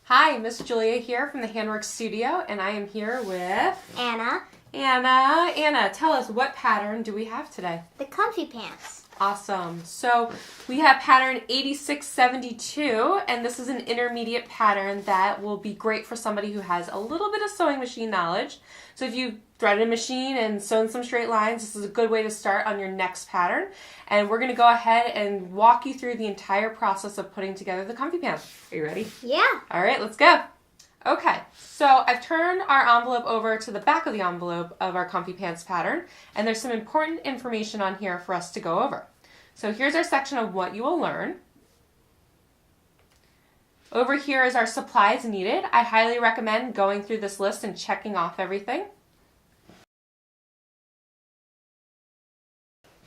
Hi, Miss Julia here from the Handwork Studio, and I am here with Anna. Anna, tell us, what pattern do we have today? The comfy pants. Awesome. So we have pattern 8672, and this is an intermediate pattern that will be great for somebody who has a little bit of sewing machine knowledge. So if you threaded a machine and sewn some straight lines, this is a good way to start on your next pattern. And we're going to go ahead and walk you through the entire process of putting together the comfy pants. Are you ready? Yeah. All right, let's go. Okay, so I've turned our envelope over to the back of the envelope of our comfy pants pattern, and there's some important information on here for us to go over. So here's our section of what you will learn. Over here is our supplies needed. I highly recommend going through this list and checking off everything.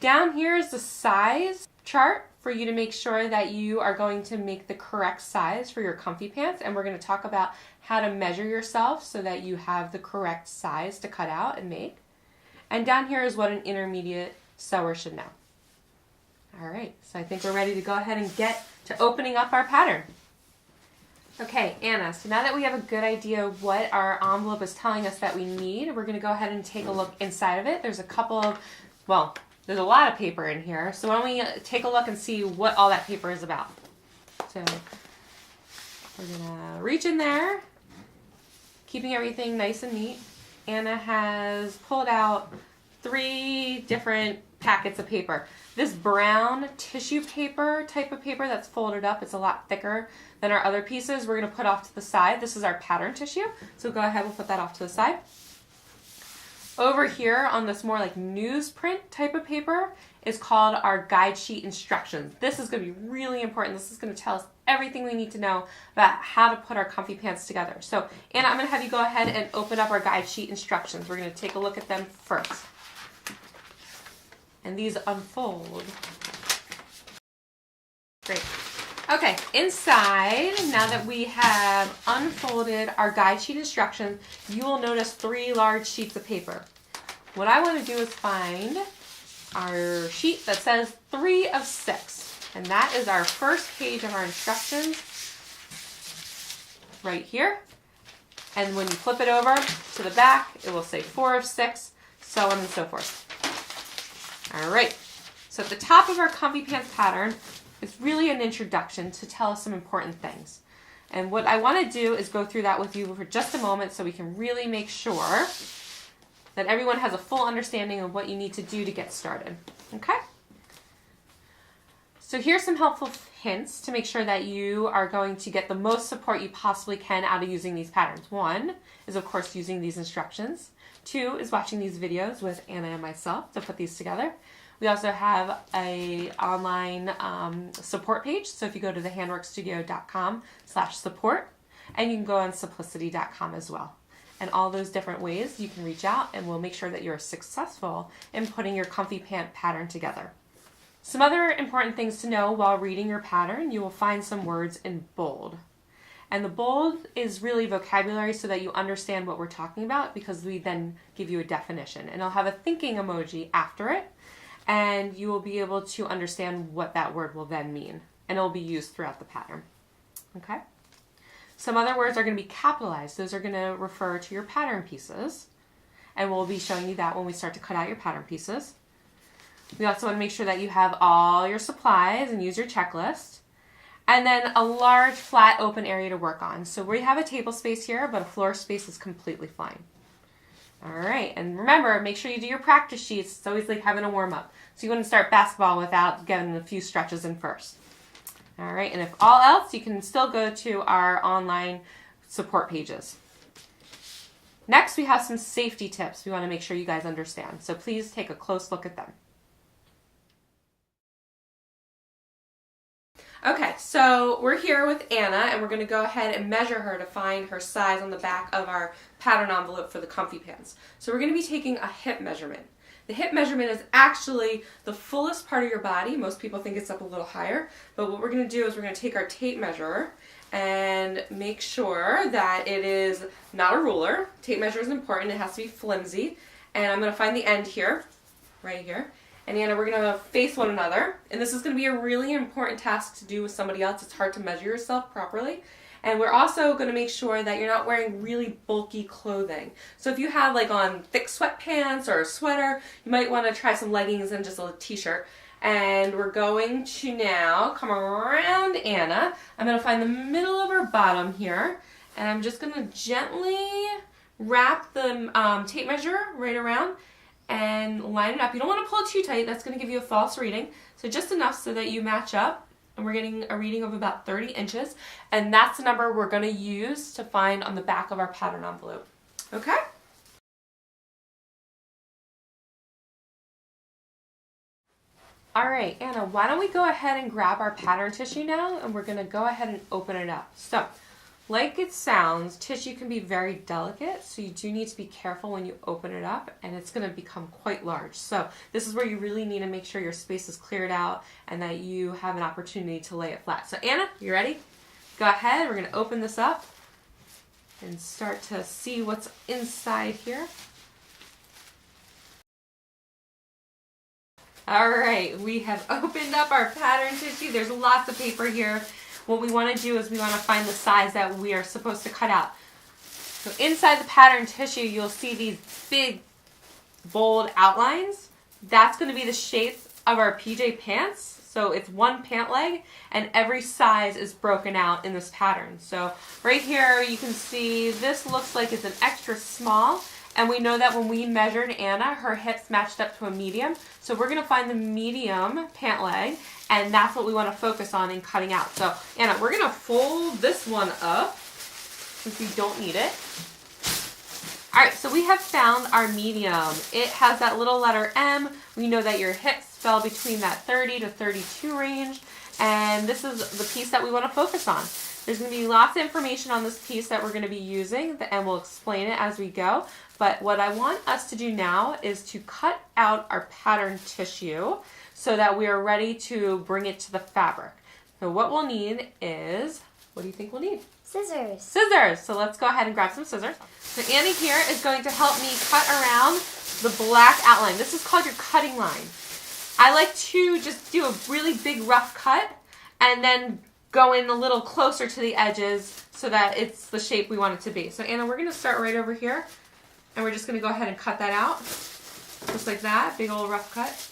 Down here is the size chart for you to make sure that you are going to make the correct size for your comfy pants, and we're going to talk about how to measure yourself so that you have the correct size to cut out and make. And down here is what an intermediate sewer should know. All right, so I think we're ready to go ahead and get to opening up our pattern. Okay, Anna, so now that we have a good idea of what our envelope is telling us that we need, we're going to go ahead and take a look inside of it. There's a couple of, well, there's a lot of paper in here, so why don't we take a look and see what all that paper is about. So we're going to reach in there, keeping everything nice and neat. Anna has pulled out 3 different packets of paper. This brown tissue paper type of paper that's folded up, it's a lot thicker than our other pieces. We're going to put off to the side. This is our pattern tissue, so go ahead, we'll put that off to the side. Over here on this more like newsprint type of paper is called our guide sheet instructions. This is going to be really important. This is going to tell us everything we need to know about how to put our comfy pants together. So Anna, I'm going to have you go ahead and open up our guide sheet instructions. We're going to take a look at them first. And these unfold. Great. Okay, inside, now that we have unfolded our guide sheet instructions, you will notice 3 large sheets of paper. What I want to do is find our sheet that says 3 of 6. And that is our first page of our instructions right here. And when you flip it over to the back, it will say 4 of 6, so on and so forth. All right, so at the top of our comfy pants pattern is really an introduction to tell us some important things. And what I want to do is go through that with you for just a moment so we can really make sure that everyone has a full understanding of what you need to do to get started. Okay? So here's some helpful hints to make sure that you are going to get the most support you possibly can out of using these patterns. 1 is, of course, using these instructions. 2 is watching these videos with Anna and myself to put these together. We also have an online support page. So if you go to thehandworkstudio.com/support, and you can go on simplicity.com as well. And all those different ways you can reach out, and we'll make sure that you're successful in putting your comfy pant pattern together. Some other important things to know while reading your pattern, you will find some words in bold. And the bold is really vocabulary so that you understand what we're talking about, because we then give you a definition. And I'll have a thinking emoji after it, and you will be able to understand what that word will then mean. And it will be used throughout the pattern. Okay? Some other words are going to be capitalized. Those are going to refer to your pattern pieces. And we'll be showing you that when we start to cut out your pattern pieces. We also want to make sure that you have all your supplies and use your checklist. And then a large, flat, open area to work on. So we have a table space here, but a floor space is completely fine. All right, and remember, make sure you do your practice sheets. It's always like having a warm-up. So you wouldn't start basketball without getting a few stretches in first. All right, and if all else, you can still go to our online support pages. Next, we have some safety tips we want to make sure you guys understand. So please take a close look at them. Okay, so we're here with Anna, and we're going to go ahead and measure her to find her size on the back of our pattern envelope for the comfy pants. So we're going to be taking a hip measurement. The hip measurement is actually the fullest part of your body. Most people think it's up a little higher, but what we're going to do is we're going to take our tape measure and make sure that it is not a ruler. Tape measure is important. It has to be flimsy. And I'm going to find the end here, right here. And Anna, we're going to face one another. And this is going to be a really important task to do with somebody else. It's hard to measure yourself properly. And we're also going to make sure that you're not wearing really bulky clothing. So if you have like on thick sweatpants or a sweater, you might want to try some leggings and just a t-shirt. And we're going to now come around Anna. I'm going to find the middle of her bottom here. And I'm just going to gently wrap the tape measure right around and line it up. You don't want to pull it too tight. That's going to give you a false reading. So just enough so that you match up. And we're getting a reading of about 30 inches. And that's the number we're going to use to find on the back of our pattern envelope. Okay? All right, Anna, why don't we go ahead and grab our pattern tissue now, and we're going to go ahead and open it up. So, like it sounds, tissue can be very delicate, so you do need to be careful when you open it up, and it's going to become quite large. So this is where you really need to make sure your space is cleared out and that you have an opportunity to lay it flat. So Anna, you ready? Go ahead, we're going to open this up and start to see what's inside here. All right, we have opened up our pattern tissue. There's lots of paper here. What we want to do is we want to find the size that we are supposed to cut out. So inside the pattern tissue, you'll see these big, bold outlines. That's going to be the shape of our PJ pants. So it's one pant leg, and every size is broken out in this pattern. So right here, you can see this looks like it's an extra small. And we know that when we measured Anna, her hips matched up to a medium. So we're going to find the medium pant leg, and that's what we want to focus on in cutting out. So Anna, we're going to fold this one up since we don't need it. All right, so we have found our medium. It has that little letter M. We know that your hips fell between that 30 to 32 range, and this is the piece that we want to focus on. There's going to be lots of information on this piece that we're going to be using, and we'll explain it as we go. But what I want us to do now is to cut out our pattern tissue so that we are ready to bring it to the fabric. So what we'll need is, what do you think we'll need? Scissors. Scissors. So let's go ahead and grab some scissors. So Annie here is going to help me cut around the black outline. This is called your cutting line. I like to just do a really big rough cut and then go in a little closer to the edges so that it's the shape we want it to be. So Anna, we're going to start right over here, and we're just going to go ahead and cut that out, just like that, big old rough cut.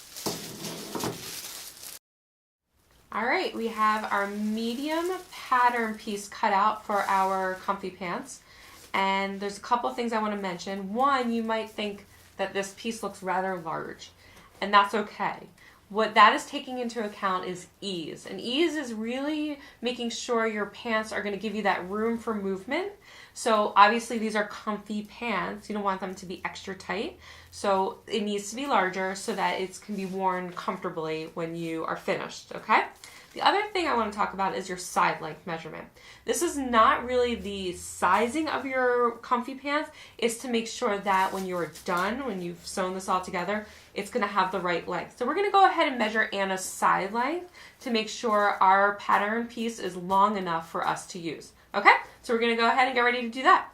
All right, we have our medium pattern piece cut out for our comfy pants, and there's a couple of things I want to mention. One, you might think that this piece looks rather large, and that's okay. What that is taking into account is ease. And ease is really making sure your pants are going to give you that room for movement. So obviously these are comfy pants. You don't want them to be extra tight. So it needs to be larger so that it can be worn comfortably when you are finished, okay? The other thing I want to talk about is your side length measurement. This is not really the sizing of your comfy pants. It's to make sure that when you're done, when you've sewn this all together, it's going to have the right length. So we're going to go ahead and measure Anna's side length to make sure our pattern piece is long enough for us to use. Okay? So we're going to go ahead and get ready to do that.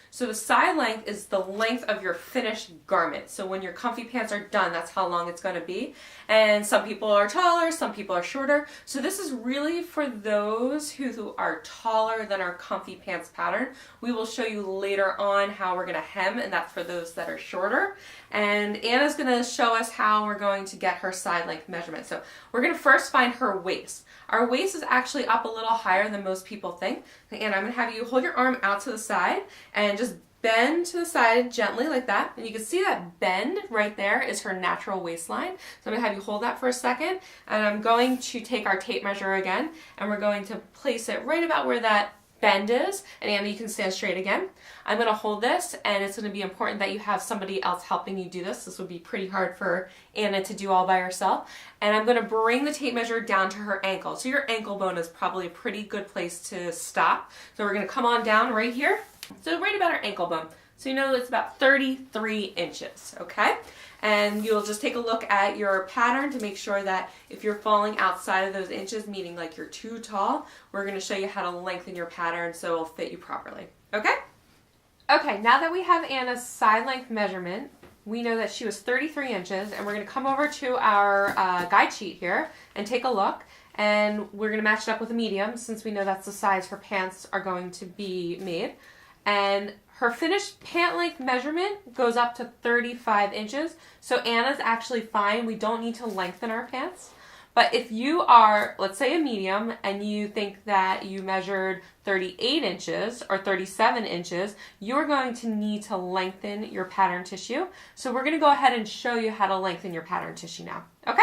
So the side length is the length of your finished garment. So when your comfy pants are done, that's how long it's going to be. And some people are taller, some people are shorter. So this is really for those who are taller than our comfy pants pattern. We will show you later on how we're going to hem, and that's for those that are shorter. And Anna's going to show us how we're going to get her side length measurement. So we're going to first find her waist. Our waist is actually up a little higher than most people think. And I'm going to have you hold your arm out to the side and just bend to the side gently like that. And you can see that bend right there is her natural waistline. So I'm going to have you hold that for a second. And I'm going to take our tape measure again, and we're going to place it right about where that bend is. And Anna, you can stand straight again. I'm going to hold this, and it's going to be important that you have somebody else helping you do this. This would be pretty hard for Anna to do all by herself. And I'm going to bring the tape measure down to her ankle. So your ankle bone is probably a pretty good place to stop. So we're going to come on down right here. So right about her ankle bone. So you know it's about 33 inches, okay? And you'll just take a look at your pattern to make sure that if you're falling outside of those inches, meaning like you're too tall, we're going to show you how to lengthen your pattern so it'll fit you properly, okay? Okay, now that we have Anna's side length measurement, we know that she was 33 inches, and we're going to come over to our guide sheet here and take a look. and we're going to match it up with a medium since we know that's the size her pants are going to be made. And her finished pant length measurement goes up to 35 inches. So Anna's actually fine. We don't need to lengthen our pants. But if you are, let's say, a medium and you think that you measured 38 inches or 37 inches, you're going to need to lengthen your pattern tissue. So we're going to go ahead and show you how to lengthen your pattern tissue now. Okay?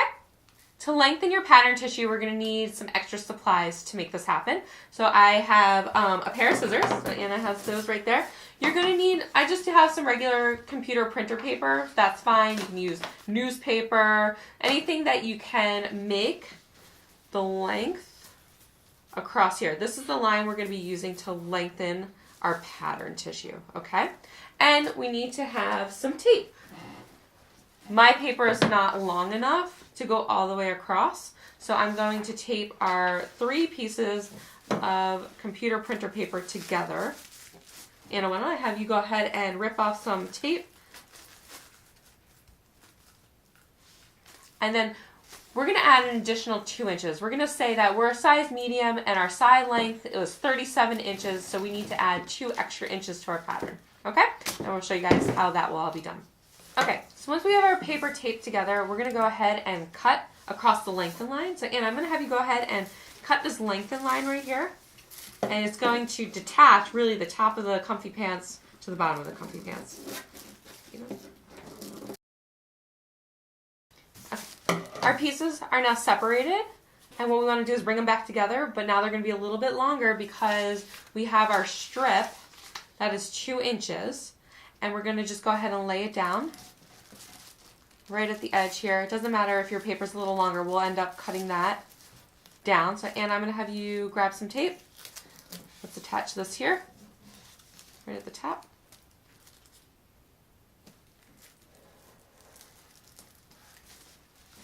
To lengthen your pattern tissue, we're going to need some extra supplies to make this happen. So I have a pair of scissors. So Anna has those right there. You're going to need, I just have some regular computer printer paper. That's fine. You can use newspaper, anything that you can make the length across here. This is the line we're going to be using to lengthen our pattern tissue, okay? And we need to have some tape. My paper is not long enough to go all the way across, so I'm going to tape our 3 pieces of computer printer paper together. Anna, why don't I have you go ahead and rip off some tape, and then we're going to add an additional 2 inches. We're going to say that we're a size medium and our side length was 37 inches, so we need to add 2 extra inches to our pattern. Okay? And we'll show you guys how that will all be done. Okay, so once we have our paper taped together, we're going to go ahead and cut across the lengthen line. So Anna, I'm going to have you go ahead and cut this lengthen line right here. And it's going to detach really the top of the comfy pants to the bottom of the comfy pants. Our pieces are now separated. And what we want to do is bring them back together, but now they're going to be a little bit longer because we have our strip that is 2 inches. And we're going to just go ahead and lay it down right at the edge here. It doesn't matter if your paper's a little longer. We'll end up cutting that down. So Anna, I'm going to have you grab some tape. Let's attach this here, right at the top.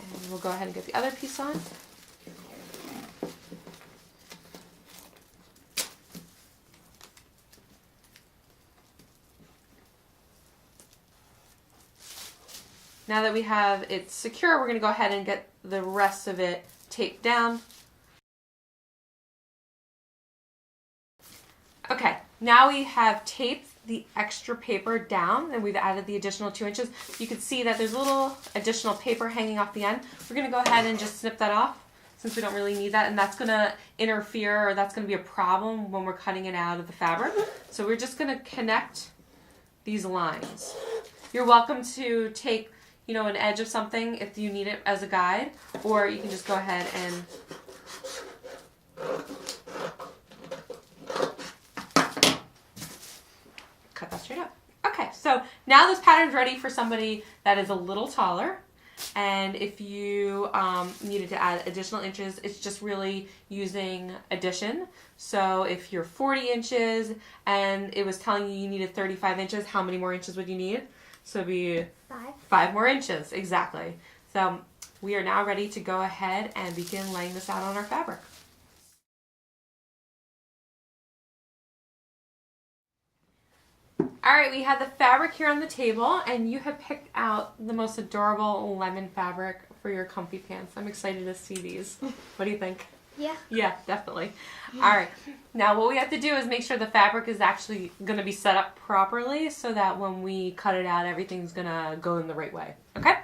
And we'll go ahead and get the other piece on. Now that we have it secure, we're going to go ahead and get the rest of it taped down. Okay, now we have taped the extra paper down and we've added the additional 2 inches. You can see that there's a little additional paper hanging off the end. We're going to go ahead and just snip that off since we don't really need that, and that's going to interfere, or that's going to be a problem when we're cutting it out of the fabric. So we're just going to connect these lines. You're welcome to take an edge of something if you need it as a guide, or you can just go ahead and cut that straight up. Okay, so now this pattern's ready for somebody that is a little taller, and if you needed to add additional inches, it's just really using addition. So if you're 40 inches and it was telling you needed 35 inches, how many more inches would you need? So it'd be 5 more inches, exactly. So we are now ready to go ahead and begin laying this out on our fabric. All right, we have the fabric here on the table, and you have picked out the most adorable lemon fabric for your comfy pants. I'm excited to see these. What do you think? Yeah. Yeah, definitely. All right. Now what we have to do is make sure the fabric is actually going to be set up properly so that when we cut it out, everything's going to go in the right way. Okay?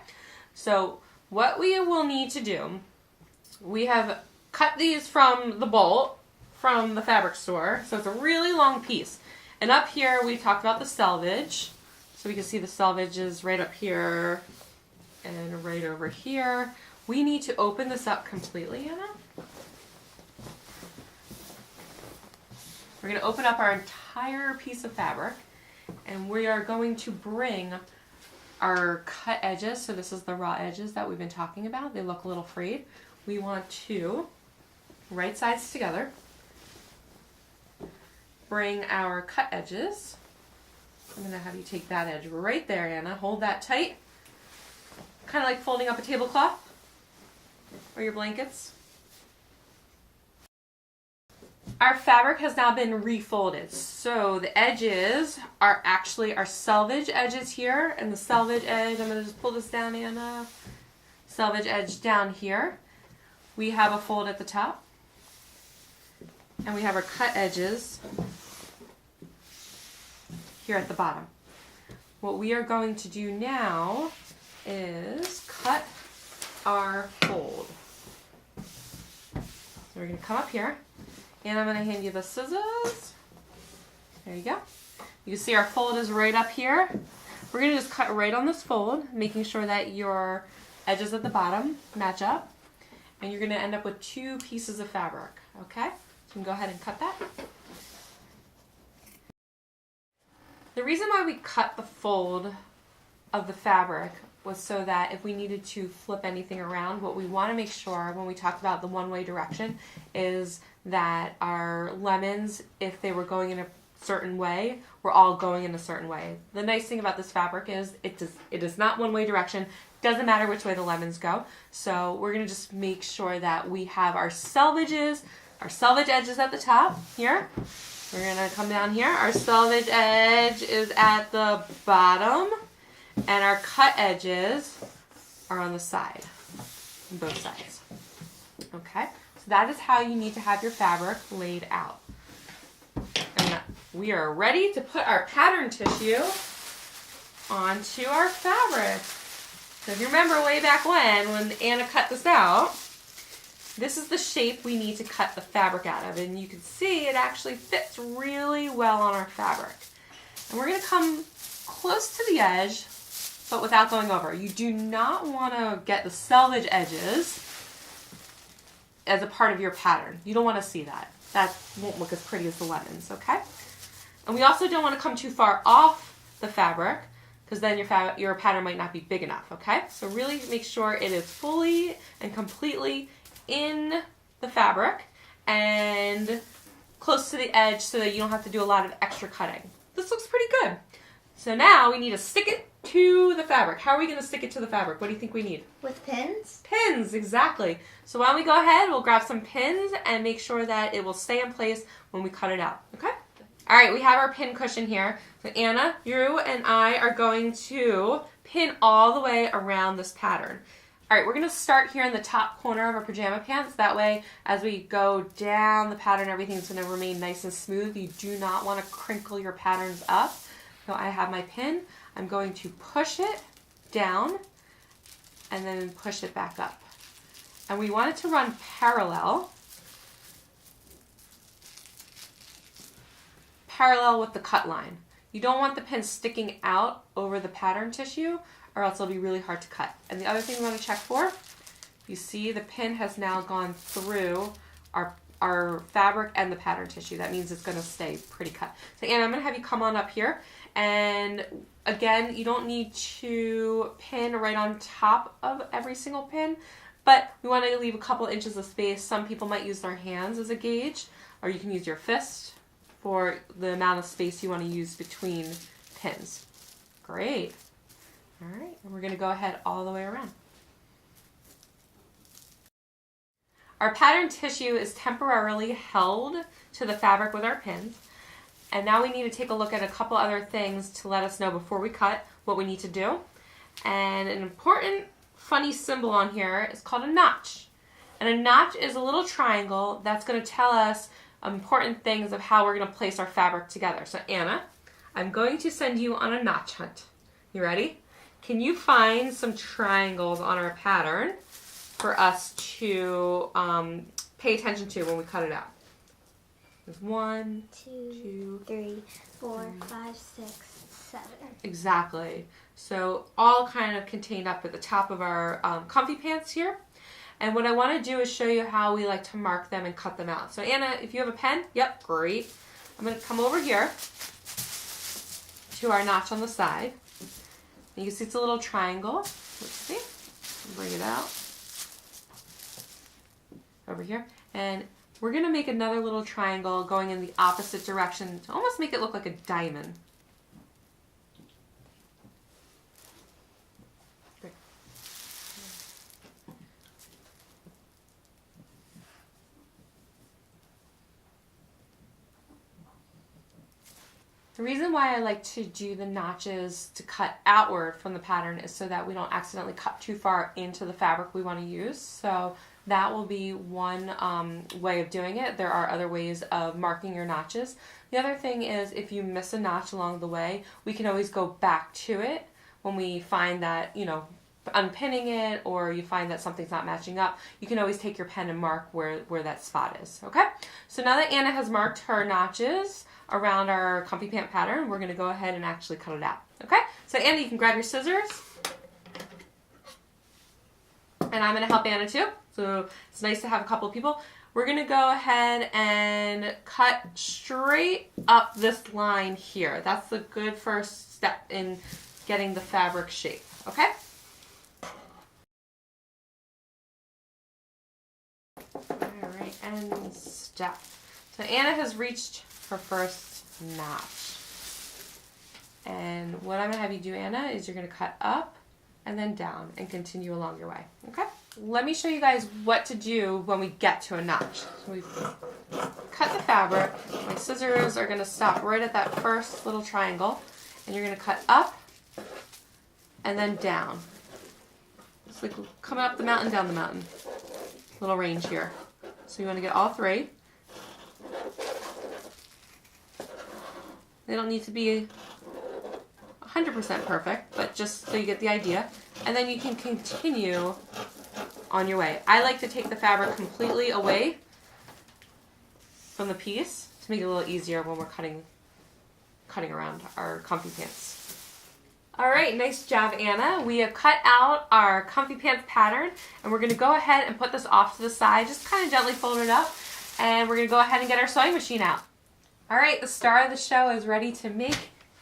So what we will need to do, we have cut these from the bolt from the fabric store. So it's a really long piece. And up here we talked about the selvage. So we can see the selvage is right up here and right over here. We need to open this up completely, Anna. We're going to open up our entire piece of fabric, and we are going to bring our cut edges. So this is the raw edges that we've been talking about. They look a little frayed. We want to right sides together. Bring our cut edges. I'm going to have you take that edge right there, Anna. Hold that tight. Kind of like folding up a tablecloth or your blankets. Our fabric has now been refolded. So the edges are actually our selvage edges here, and the selvage edge, I'm going to just pull this down, Anna. Selvage edge down here. we have a fold at the top, and we have our cut edges here at the bottom. What we are going to do now is cut our fold. So we're going to come up here, and I'm going to hand you the scissors. There you go. You can see our fold is right up here. We're going to just cut right on this fold, making sure that your edges at the bottom match up. And you're going to end up with 2 pieces of fabric, okay? So you can go ahead and cut that. The reason why we cut the fold of the fabric was so that if we needed to flip anything around, what we want to make sure when we talk about the one-way direction is that our lemons, if they were going in a certain way, we're all going in a certain way. The nice thing about this fabric is it is not one-way direction. Doesn't matter which way the lemons go. So we're going to just make sure that we have our selvage edges at the top here. We're going to come down here. Our selvage edge is at the bottom, and our cut edges are on the side, on both sides. Okay, so that is how you need to have your fabric laid out. And we are ready to put our pattern tissue onto our fabric. So if you remember way back when Anna cut this out, this is the shape we need to cut the fabric out of, and you can see it actually fits really well on our fabric. And we're going to come close to the edge, but without going over. You do not want to get the selvage edges as a part of your pattern. You don't want to see that. That won't look as pretty as the lemons, okay? And we also don't want to come too far off the fabric, because then your pattern might not be big enough, okay? So really make sure it is fully and completely in the fabric and close to the edge so that you don't have to do a lot of extra cutting. This looks pretty good. So now we need to stick it to the fabric. How are we going to stick it to the fabric? What do you think we need? With pins? Pins, exactly. So why don't we go ahead, we'll grab some pins and make sure that it will stay in place when we cut it out, okay? All right, we have our pin cushion here. So Anna, you and I are going to pin all the way around this pattern. All right, we're going to start here in the top corner of our pajama pants. That way, as we go down the pattern, everything's going to remain nice and smooth. You do not want to crinkle your patterns up. So I have my pin. I'm going to push it down and then push it back up. And we want it to run parallel with the cut line. You don't want the pin sticking out over the pattern tissue, or else it'll be really hard to cut. And the other thing we want to check for, you see the pin has now gone through our fabric and the pattern tissue. That means it's going to stay pretty cut. So Anna, I'm going to have you come on up here. And again, you don't need to pin right on top of every single pin, but we want to leave a couple inches of space. Some people might use their hands as a gauge, or you can use your fist for the amount of space you want to use between pins. Great. All right, and we're going to go ahead all the way around. Our pattern tissue is temporarily held to the fabric with our pins. And now we need to take a look at a couple other things to let us know before we cut what we need to do. And an important funny symbol on here is called a notch. And a notch is a little triangle that's going to tell us important things of how we're going to place our fabric together. So Anna, I'm going to send you on a notch hunt. You ready? Can you find some triangles on our pattern for us to pay attention to when we cut it out? There's 1, 2, 3, 4, 5, 6, 7. Exactly. So all kind of contained up at the top of our comfy pants here. And what I want to do is show you how we like to mark them and cut them out. So Anna, if you have a pen, yep, great. I'm going to come over here to our notch on the side. You can see it's a little triangle. Let's see. Bring it out. Over here. And we're going to make another little triangle going in the opposite direction to almost make it look like a diamond. Great. The reason why I like to do the notches to cut outward from the pattern is so that we don't accidentally cut too far into the fabric we want to use. So that will be one way of doing it. There are other ways of marking your notches. The other thing is if you miss a notch along the way, we can always go back to it when we find that, you know, unpinning it or you find that something's not matching up. You can always take your pen and mark where that spot is. Okay, so now that Anna has marked her notches around our comfy pant pattern, we're going to go ahead and actually cut it out. Okay, so Anna, you can grab your scissors, and I'm going to help Anna too, so it's nice to have a couple of people. We're going to go ahead and cut straight up this line here. That's the good first step in getting the fabric shape. Okay, alright, and step. So Anna has reached her first notch. And what I'm going to have you do, Anna, is you're going to cut up and then down and continue along your way. Okay? Let me show you guys what to do when we get to a notch. So we cut the fabric. My scissors are going to stop right at that first little triangle. And you're going to cut up and then down. It's like coming up the mountain, down the mountain. Little range here. So you want to get all three. They don't need to be 100% perfect, but just so you get the idea. And then you can continue on your way. I like to take the fabric completely away from the piece to make it a little easier when we're cutting around our comfy pants. All right, nice job, Anna. We have cut out our comfy pants pattern, and we're going to go ahead and put this off to the side. Just kind of gently fold it up, and we're going to go ahead and get our sewing machine out. All right, the star of the show is ready to make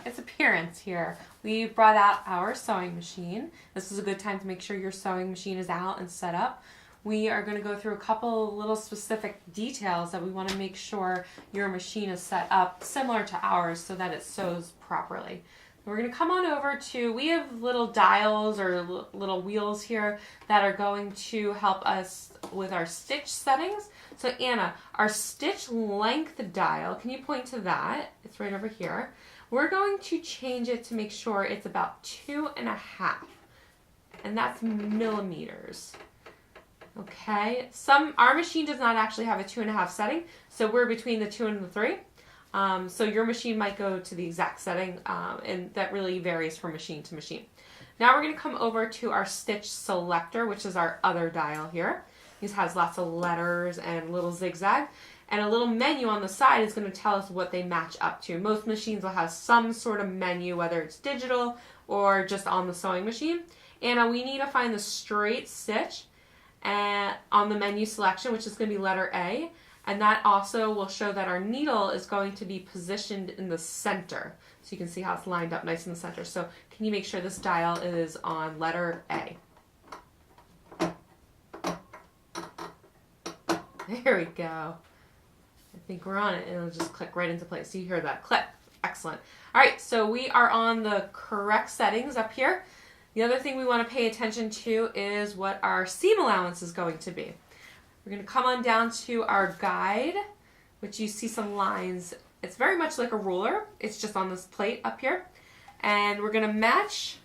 its appearance here. We brought out our sewing machine. This is a good time to make sure your sewing machine is out and set up. We are going to go through a couple little specific details that we want to make sure your machine is set up similar to ours so that it sews properly. We're going to come on over to, we have little dials or little wheels here that are going to help us with our stitch settings. So Anna, our stitch length dial, can you point to that? It's right over here. We're going to change it to make sure it's about 2.5, and that's millimeters. Okay, our machine does not actually have a 2.5 setting, so we're between the 2 and the 3. So your machine might go to the exact setting, and that really varies from machine to machine. Now we're going to come over to our stitch selector, which is our other dial here. This has lots of letters and little zigzag, and a little menu on the side is going to tell us what they match up to. Most machines will have some sort of menu, whether it's digital or just on the sewing machine. And we need to find the straight stitch on the menu selection, which is going to be letter A. And that also will show that our needle is going to be positioned in the center. So you can see how it's lined up nice in the center. So can you make sure this dial is on letter A? There we go. I think we're on it, and it'll just click right into place. So you hear that click. Excellent. All right, so we are on the correct settings up here. The other thing we want to pay attention to is what our seam allowance is going to be. We're going to come on down to our guide, which you see some lines. It's very much like a ruler. It's just on this plate up here. And we're going to match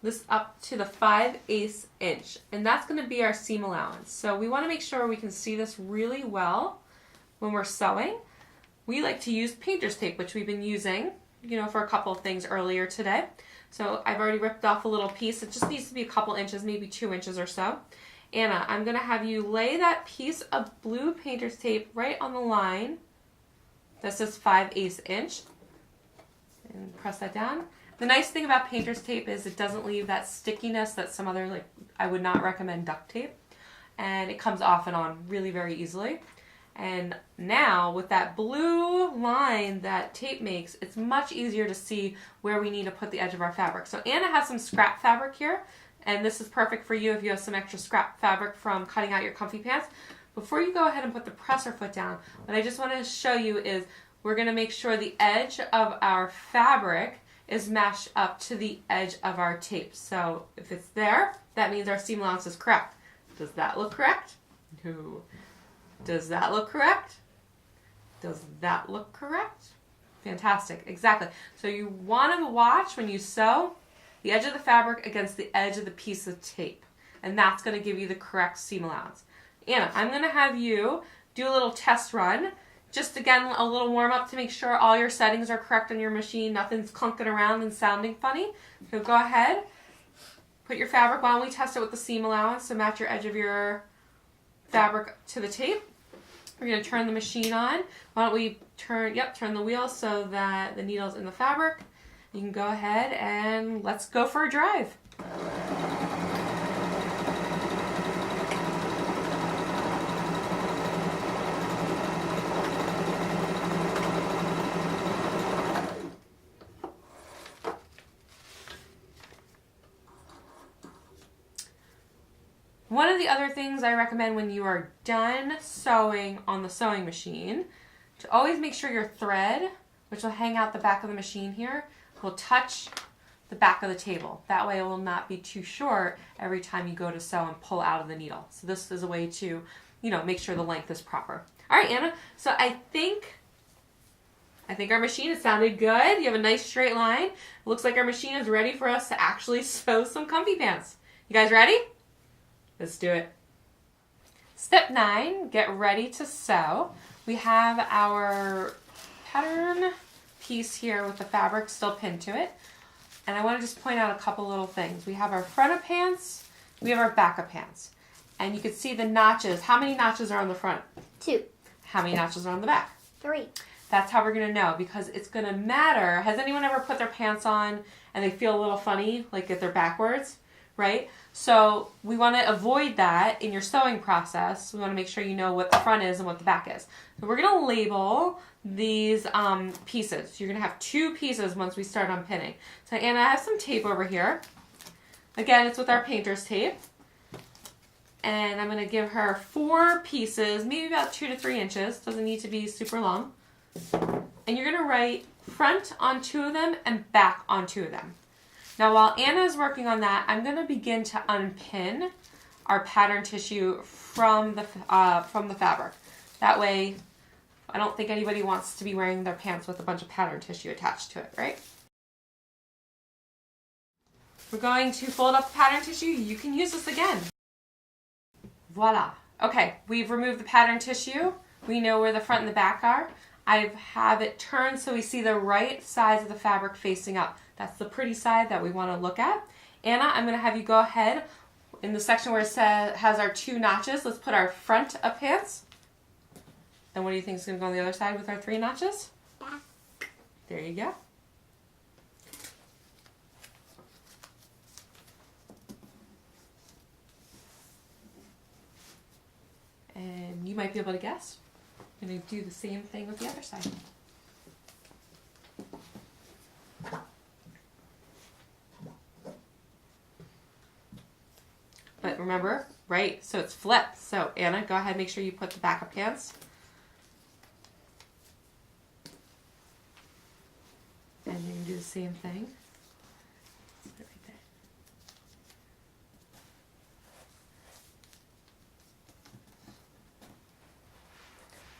this up to the 5/8 inch. And that's going to be our seam allowance. So we want to make sure we can see this really well when we're sewing. We like to use painter's tape, which we've been using, for a couple of things earlier today. So I've already ripped off a little piece. It just needs to be a couple inches, maybe 2 inches or so. Anna, I'm going to have you lay that piece of blue painter's tape right on the line that says 5/8 inch and press that down. The nice thing about painter's tape is it doesn't leave that stickiness that some other, I would not recommend duct tape. And it comes off and on really very easily. And now with that blue line that tape makes, it's much easier to see where we need to put the edge of our fabric. So Anna has some scrap fabric here. And this is perfect for you if you have some extra scrap fabric from cutting out your comfy pants. Before you go ahead and put the presser foot down, what I just want to show you is we're going to make sure the edge of our fabric is matched up to the edge of our tape. So if it's there, that means our seam allowance is correct. Does that look correct? No. Does that look correct? Does that look correct? Fantastic, exactly. So you want to watch when you sew the edge of the fabric against the edge of the piece of tape. And that's going to give you the correct seam allowance. Anna, I'm going to have you do a little test run. Just again, a little warm up to make sure all your settings are correct on your machine. Nothing's clunking around and sounding funny. So go ahead, put your fabric. Why don't we test it with the seam allowance to match your edge of your fabric to the tape. We're going to turn the machine on. Why don't we turn the wheel so that the needle's in the fabric. You can go ahead and let's go for a drive. One of the other things I recommend when you are done sewing on the sewing machine, to always make sure your thread, which will hang out the back of the machine here, will touch the back of the table. That way it will not be too short every time you go to sew and pull out of the needle. So this is a way to, make sure the length is proper. All right, Anna, so I think our machine has sounded good. You have a nice straight line. It looks like our machine is ready for us to actually sew some comfy pants. You guys ready? Let's do it. Step 9, get ready to sew. We have our pattern piece here with the fabric still pinned to it. And I want to just point out a couple little things. We have our front of pants, we have our back of pants. And you can see the notches. How many notches are on the front? 2. How many notches are on the back? 3. That's how we're going to know, because it's going to matter. Has anyone ever put their pants on and they feel a little funny, like if they're backwards, right? So we want to avoid that in your sewing process. We want to make sure you know what the front is and what the back is. So we're going to label these pieces. You're going to have 2 pieces once we start unpinning. So Anna, I have some tape over here. Again, it's with our painter's tape. And I'm going to give her 4 pieces, maybe about 2 to 3 inches. Doesn't need to be super long. And you're going to write front on 2 of them and back on 2 of them. Now while Anna is working on that, I'm going to begin to unpin our pattern tissue from the fabric. That way, I don't think anybody wants to be wearing their pants with a bunch of pattern tissue attached to it, right? We're going to fold up the pattern tissue. You can use this again. Voila. Okay, we've removed the pattern tissue. We know where the front and the back are. I have it turned so we see the right sides of the fabric facing up. That's the pretty side that we want to look at. Anna, I'm going to have you go ahead in the section where it has our 2 notches. Let's put our front of pants. And what do you think is going to go on the other side with our 3 notches? Back. There you go. And you might be able to guess. I'm going to do the same thing with the other side. But remember, right, so it's flipped. So Anna, go ahead, make sure you put the back of pants. And you can do the same thing. Put it right there.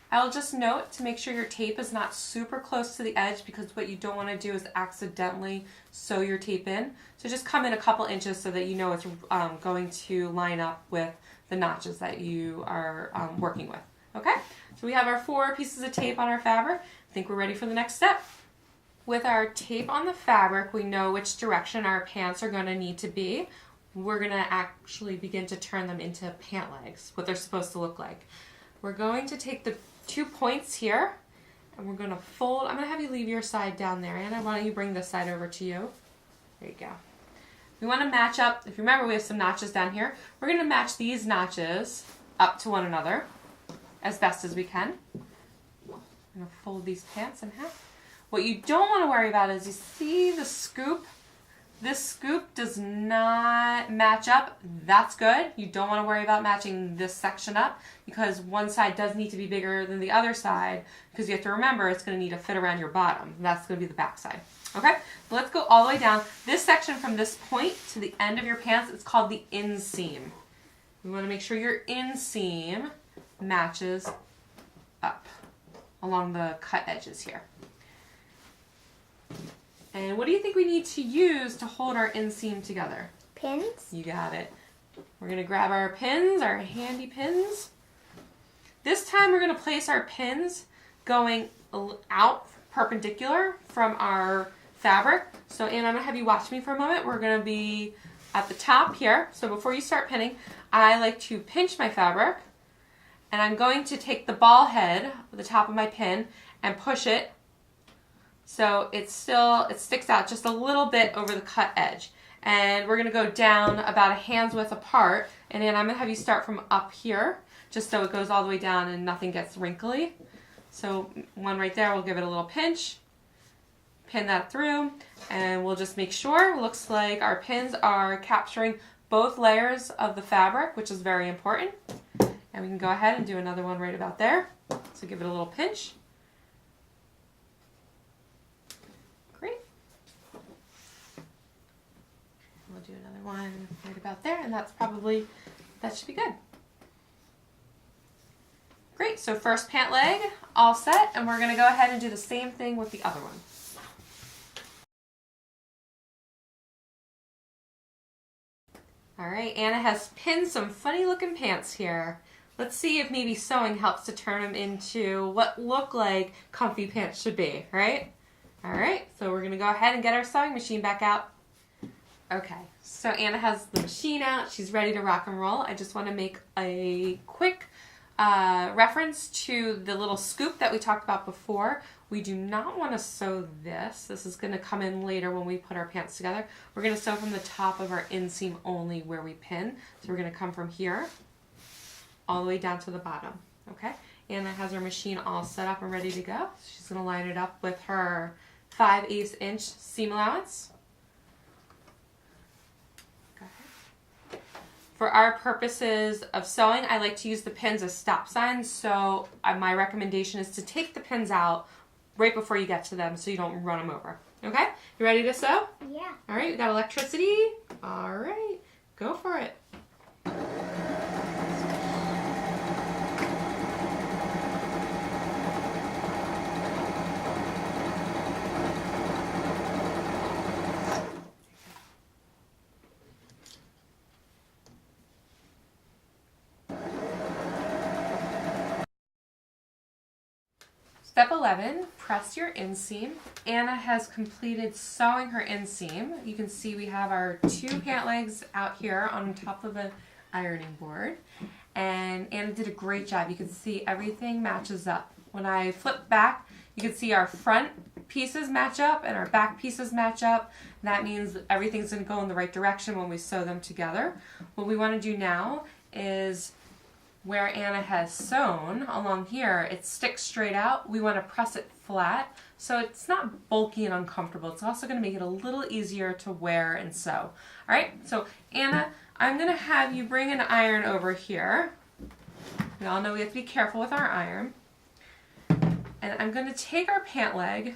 I'll just note to make sure your tape is not super close to the edge, because what you don't want to do is accidentally sew your tape in. So just come in a couple inches so that you know it's going to line up with the notches that you are working with. Okay, so we have our 4 pieces of tape on our fabric. I think we're ready for the next step. With our tape on the fabric, we know which direction our pants are going to need to be. We're going to actually begin to turn them into pant legs, what they're supposed to look like. We're going to take the 2 points here, and we're going to fold. I'm going to have you leave your side down there. Anna, why don't you bring this side over to you? There you go. We want to match up. If you remember, we have some notches down here. We're going to match these notches up to one another as best as we can. I'm going to fold these pants in half. What you don't want to worry about is, you see the scoop? This scoop does not match up. That's good. You don't want to worry about matching this section up, because one side does need to be bigger than the other side, because you have to remember it's going to need to fit around your bottom. That's going to be the back side. Okay, so let's go all the way down. This section from this point to the end of your pants, it's called the inseam. We want to make sure your inseam matches up along the cut edges here. And what do you think we need to use to hold our inseam together? Pins. You got it. We're going to grab our pins, our handy pins. This time we're going to place our pins going out perpendicular from our fabric. So Anna, I'm going to have you watch me for a moment. We're going to be at the top here. So before you start pinning, I like to pinch my fabric. And I'm going to take the ball head, the top of my pin, and push it so it sticks out just a little bit over the cut edge. And we're going to go down about a hand's width apart. And then I'm going to have you start from up here, just so it goes all the way down and nothing gets wrinkly. So one right there, we'll give it a little pinch, pin that through, and we'll just make sure it looks like our pins are capturing both layers of the fabric, which is very important. And we can go ahead and do another one right about there. So give it a little pinch. Great. We'll do another one right about there, and that should be good. Great, so first pant leg, all set, and we're gonna go ahead and do the same thing with the other one. All right, Anna has pinned some funny looking pants here. Let's see if maybe sewing helps to turn them into what look like comfy pants should be, right? All right, so we're gonna go ahead and get our sewing machine back out. Okay, so Anna has the machine out. She's ready to rock and roll. I just wanna make a quick reference to the little scoop that we talked about before. We do not want to sew this. This is going to come in later when we put our pants together. We're going to sew from the top of our inseam only where we pin. So we're going to come from here all the way down to the bottom. Okay? Anna has her machine all set up and ready to go. She's going to line it up with her 5/8 inch seam allowance. For our purposes of sewing, I like to use the pins as stop signs, so my recommendation is to take the pins out right before you get to them so you don't run them over. Okay? You ready to sew? Yeah. All right, we got electricity. All right, go for it. Step 11, press your inseam. Anna has completed sewing her inseam. You can see we have our two pant legs out here on top of the ironing board. And Anna did a great job. You can see everything matches up. When I flip back, you can see our front pieces match up and our back pieces match up. That means everything's going to go in the right direction when we sew them together. What we want to do now is where Anna has sewn along here, it sticks straight out. We want to press it flat so it's not bulky and uncomfortable. It's also going to make it a little easier to wear and sew. All right, so Anna, I'm going to have you bring an iron over here. We all know we have to be careful with our iron. And I'm going to take our pant leg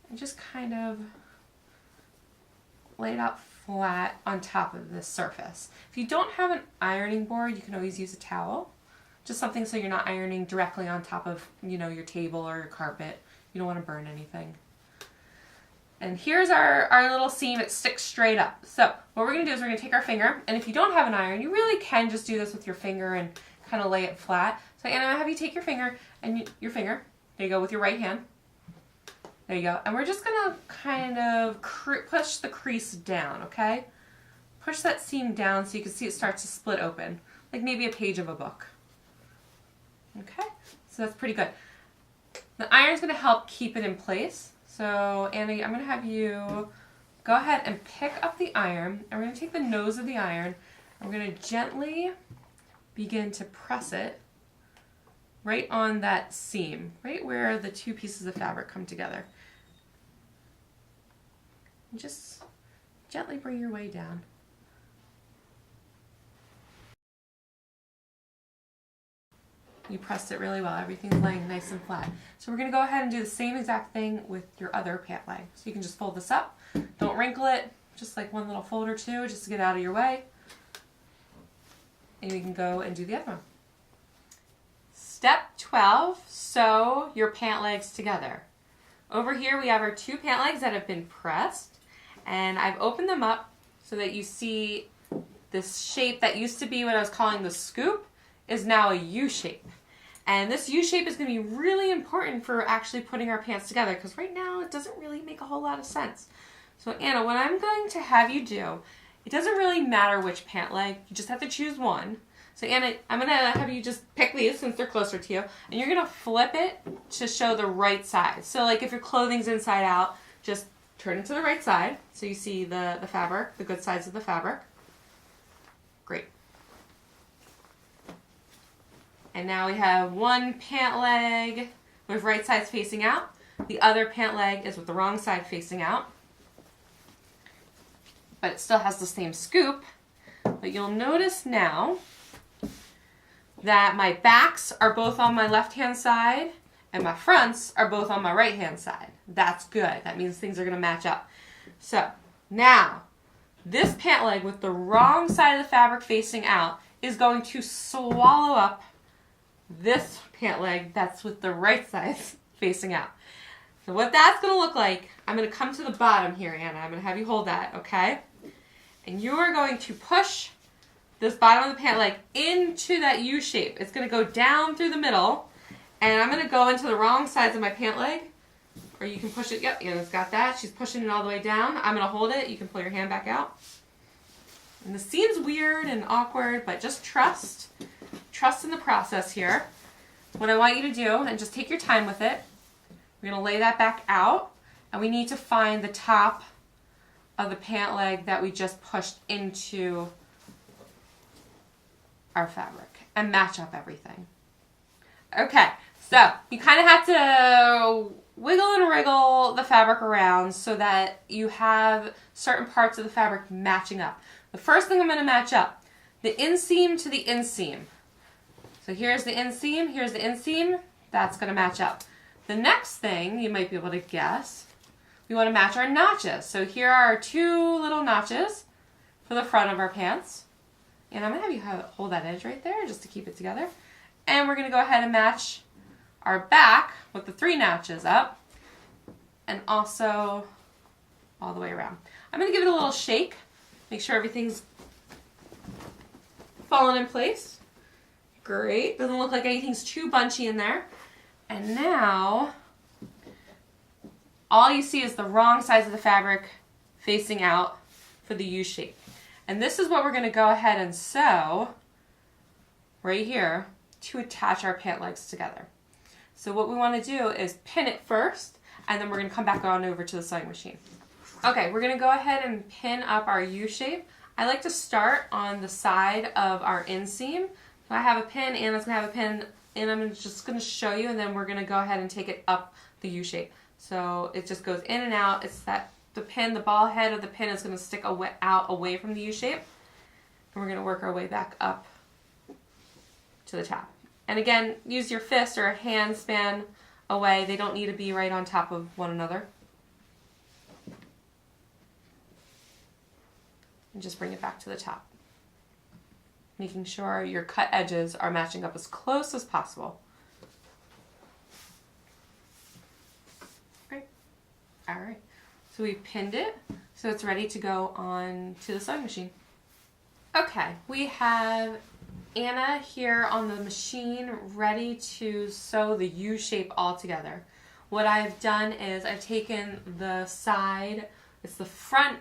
and just kind of lay it out flat on top of this surface. If you don't have an ironing board, you can always use a towel. Just something so you're not ironing directly on top of, your table or your carpet. You don't want to burn anything. And here's our little seam. It sticks straight up. So what we're going to do is we're going to take our finger, and if you don't have an iron, you really can just do this with your finger and kind of lay it flat. So Anna, I'll have you take your finger, and your finger, there you go, with your right hand. There you go. And we're just going to kind of push the crease down, okay? Push that seam down so you can see it starts to split open, like maybe a page of a book. Okay? So that's pretty good. The iron's going to help keep it in place. So Annie, I'm going to have you go ahead and pick up the iron, and we're going to take the nose of the iron, and we're going to gently begin to press it right on that seam, right where the two pieces of fabric come together. And just gently bring your way down. You pressed it really well. Everything's laying nice and flat. So we're going to go ahead and do the same exact thing with your other pant leg. So you can just fold this up. Don't wrinkle it. Just like one little fold or two just to get out of your way. And you can go and do the other one. Step 12, sew your pant legs together. Over here we have our 2 pant legs that have been pressed, and I've opened them up so that you see this shape that used to be what I was calling the scoop is now a U shape. And this U shape is going to be really important for actually putting our pants together, because right now it doesn't really make a whole lot of sense. So Anna, what I'm going to have you do, it doesn't really matter which pant leg, you just have to choose one. So Anna, I'm going to have you just pick these since they're closer to you, and you're going to flip it to show the right side. So like if your clothing's inside out, just turn it to the right side so you see the fabric, the good sides of the fabric. Great. And now we have one pant leg with right sides facing out. The other pant leg is with the wrong side facing out. But it still has the same scoop. But you'll notice now that my backs are both on my left-hand side and my fronts are both on my right-hand side. That's good. That means things are going to match up. So now, this pant leg with the wrong side of the fabric facing out is going to swallow up this pant leg that's with the right side facing out. So what that's going to look like, I'm going to come to the bottom here, Anna. I'm going to have you hold that, okay? And you are going to push this bottom of the pant leg into that U shape. It's going to go down through the middle, and I'm going to go into the wrong sides of my pant leg, or you can push it. Yep, Anna's got that. She's pushing it all the way down. I'm going to hold it. You can pull your hand back out. And this seems weird and awkward, but just trust. Trust in the process here. What I want you to do, and just take your time with it, we're going to lay that back out, and we need to find the top of the pant leg that we just pushed into our fabric and match up everything. Okay, so you kind of have to wiggle and wriggle the fabric around so that you have certain parts of the fabric matching up. The first thing I'm going to match up, the inseam to the inseam. So here's the inseam, here's the inseam. That's going to match up. The next thing you might be able to guess, we want to match our notches. So here are our 2 little notches for the front of our pants. And I'm going to have you hold that edge right there just to keep it together. And we're going to go ahead and match our back with the 3 notches up. And also all the way around. I'm going to give it a little shake. Make sure everything's falling in place. Great. Doesn't look like anything's too bunchy in there. And now, all you see is the wrong sides of the fabric facing out for the U shape. And this is what we're going to go ahead and sew right here to attach our pant legs together. So what we want to do is pin it first, and then we're going to come back on over to the sewing machine. Okay, we're going to go ahead and pin up our U shape. I like to start on the side of our inseam. So I have a pin, Anna's going to have a pin, and I'm just going to show you, and then we're going to go ahead and take it up the U shape. So it just goes in and out. It's that the pin, the ball head of the pin is going to stick out away from the U shape. And we're going to work our way back up to the top. And again, use your fist or a hand span away. They don't need to be right on top of one another. And just bring it back to the top. Making sure your cut edges are matching up as close as possible. Great. All right. So we pinned it, so it's ready to go on to the sewing machine. Okay, we have Anna here on the machine ready to sew the U shape all together. What I've done is I've taken the side, it's the front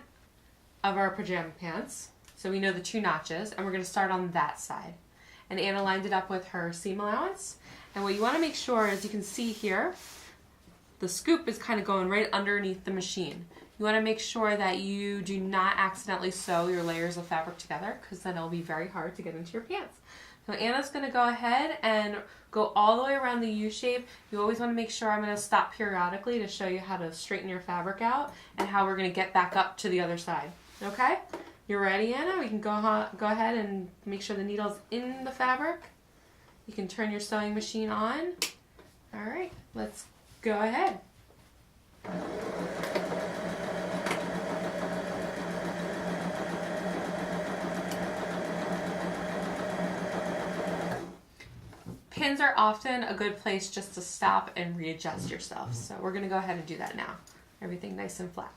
of our pajama pants, so we know the 2 notches, and we're going to start on that side. And Anna lined it up with her seam allowance. And what you want to make sure is you can see here, the scoop is kind of going right underneath the machine. You want to make sure that you do not accidentally sew your layers of fabric together, because then it'll be very hard to get into your pants. So Anna's going to go ahead and go all the way around the U shape. You always want to make sure I'm going to stop periodically to show you how to straighten your fabric out and how we're going to get back up to the other side. Okay? You ready, Anna? We can go ahead and make sure the needle's in the fabric. You can turn your sewing machine on. All right, let's go ahead. pins are often a good place just to stop and readjust yourself. So we're going to go ahead and do that now. Everything nice and flat.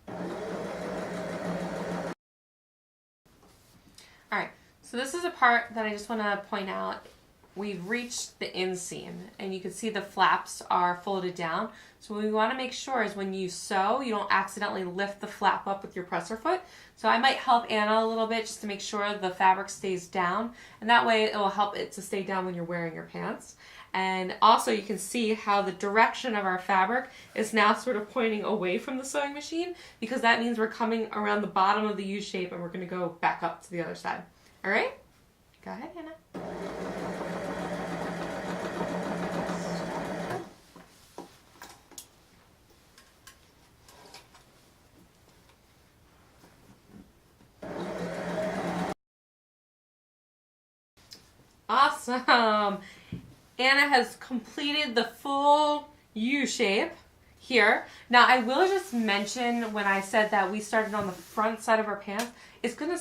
All right, so this is a part that I just want to point out. We've reached the inseam, and you can see the flaps are folded down. So what we want to make sure is when you sew, you don't accidentally lift the flap up with your presser foot. So I might help Anna a little bit just to make sure the fabric stays down, and that way it will help it to stay down when you're wearing your pants. And also you can see how the direction of our fabric is now sort of pointing away from the sewing machine, because that means we're coming around the bottom of the U shape and we're going to go back up to the other side. All right? Go ahead, Anna. Awesome. Anna has completed the full U shape here. Now I will just mention, when I said that we started on the front side of our pants, it's gonna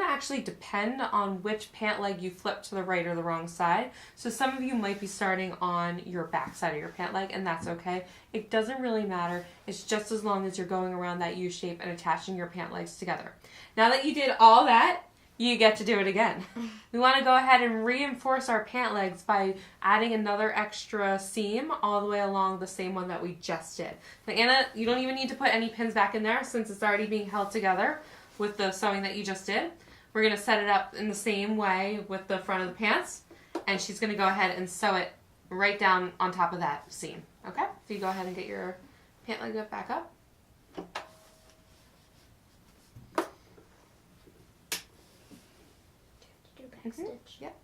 actually depend on which pant leg you flip to the right or the wrong side. So some of you might be starting on your back side of your pant leg, and that's okay. It doesn't really matter. It's just as long as you're going around that U shape and attaching your pant legs together. Now that you did all that, you get to do it again. We want to go ahead and reinforce our pant legs by adding another extra seam all the way along the same one that we just did. Now, Anna, you don't even need to put any pins back in there since it's already being held together with the sewing that you just did. We're going to set it up in the same way with the front of the pants, and she's going to go ahead and sew it right down on top of that seam. Okay? So you go ahead and get your pant leg back up. Stitch. Yep.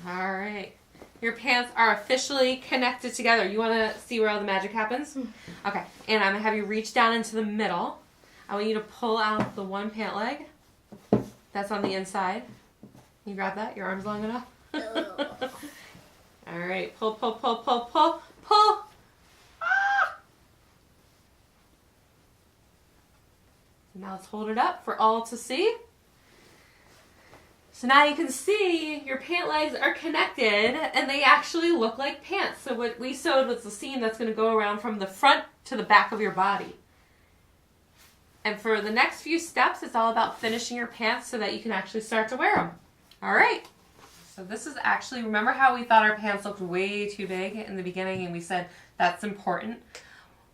All right. Your pants are officially connected together. You want to see where all the magic happens? Okay. And I'm going to have you reach down into the middle. I want you to pull out the one pant leg that's on the inside. Can you grab that? Your arm's long enough? All right, pull, pull, pull, pull, pull, pull. Ah! So now let's hold it up for all to see. So now you can see your pant legs are connected and they actually look like pants. So what we sewed was the seam that's going to go around from the front to the back of your body. And for the next few steps, it's all about finishing your pants so that you can actually start to wear them. All right. So this is actually, remember how we thought our pants looked way too big in the beginning and we said that's important?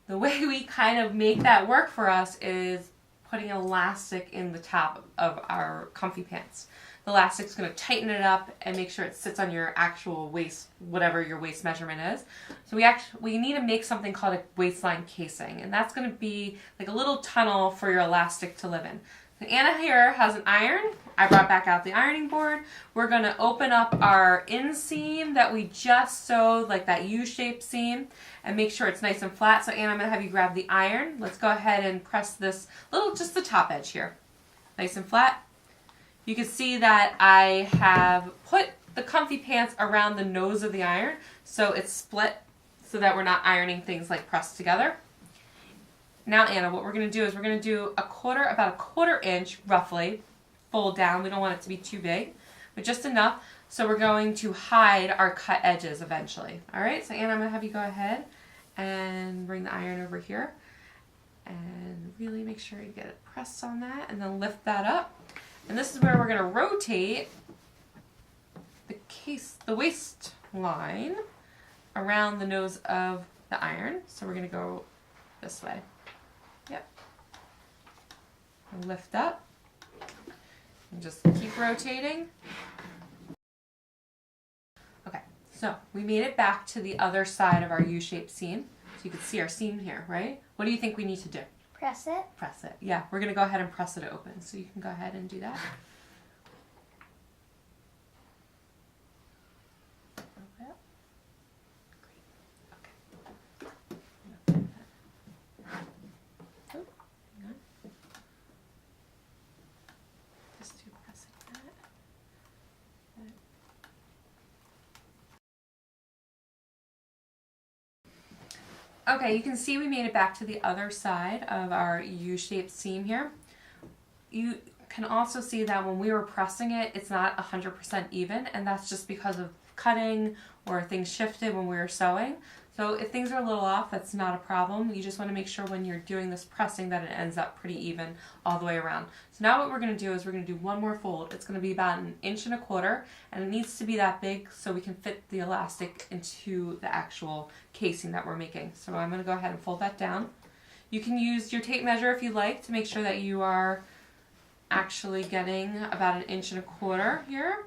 The way we kind of make that work for us is putting elastic in the top of our comfy pants. The elastic's going to tighten it up and make sure it sits on your actual waist, whatever your waist measurement is. So we need to make something called a waistline casing, and that's going to be like a little tunnel for your elastic to live in. Anna here has an iron. I brought back out the ironing board. We're going to open up our inseam that we just sewed, like that U-shaped seam, and make sure it's nice and flat. So Anna, I'm going to have you grab the iron. Let's go ahead and press this just the top edge here. Nice and flat. You can see that I have put the comfy pants around the nose of the iron, so it's split so that we're not ironing things like pressed together. Now, Anna, what we're going to do is we're going to do about a quarter inch, roughly, fold down. We don't want it to be too big, but just enough. So we're going to hide our cut edges eventually. All right, so Anna, I'm going to have you go ahead and bring the iron over here and really make sure you get it pressed on that, and then lift that up. And this is where we're going to rotate the waistline around the nose of the iron. So we're going to go this way. Yep. And lift up. And just keep rotating. Okay, so we made it back to the other side of our U-shaped seam. So you can see our seam here, right? What do you think we need to do? Press it. Press it. Yeah, we're going to go ahead and press it open. So you can go ahead and do that. Okay, you can see we made it back to the other side of our U-shaped seam here. You can also see that when we were pressing it, it's not 100% even, and that's just because of cutting or things shifted when we were sewing. So if things are a little off, that's not a problem. You just want to make sure when you're doing this pressing that it ends up pretty even all the way around. So now what we're going to do is we're going to do one more fold. It's going to be about 1.25 inches, and it needs to be that big so we can fit the elastic into the actual casing that we're making. So I'm going to go ahead and fold that down. You can use your tape measure if you like to make sure that you are actually getting about 1.25 inches here.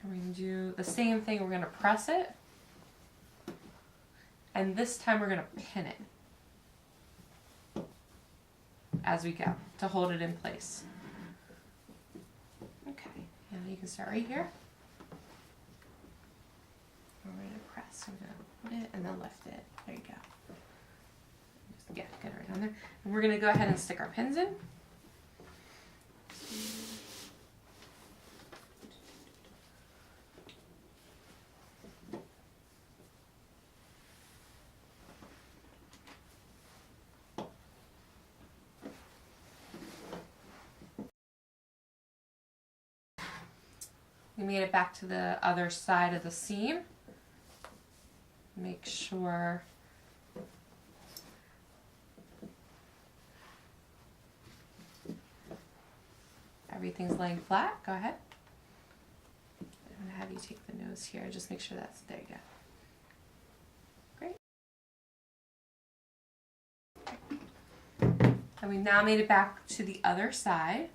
And we're going to do the same thing. We're going to press it, and this time we're going to pin it as we go to hold it in place. Okay, and you can start right here. We're going to press. We're going to put it and then lift it. There you go. Just get it right on there. And we're going to go ahead and stick our pins in. We made it back to the other side of the seam. Make sure everything's laying flat. Go ahead. I'm going to have you take the nose here. Just make sure that's, there you go. Great. And we've now made it back to the other side.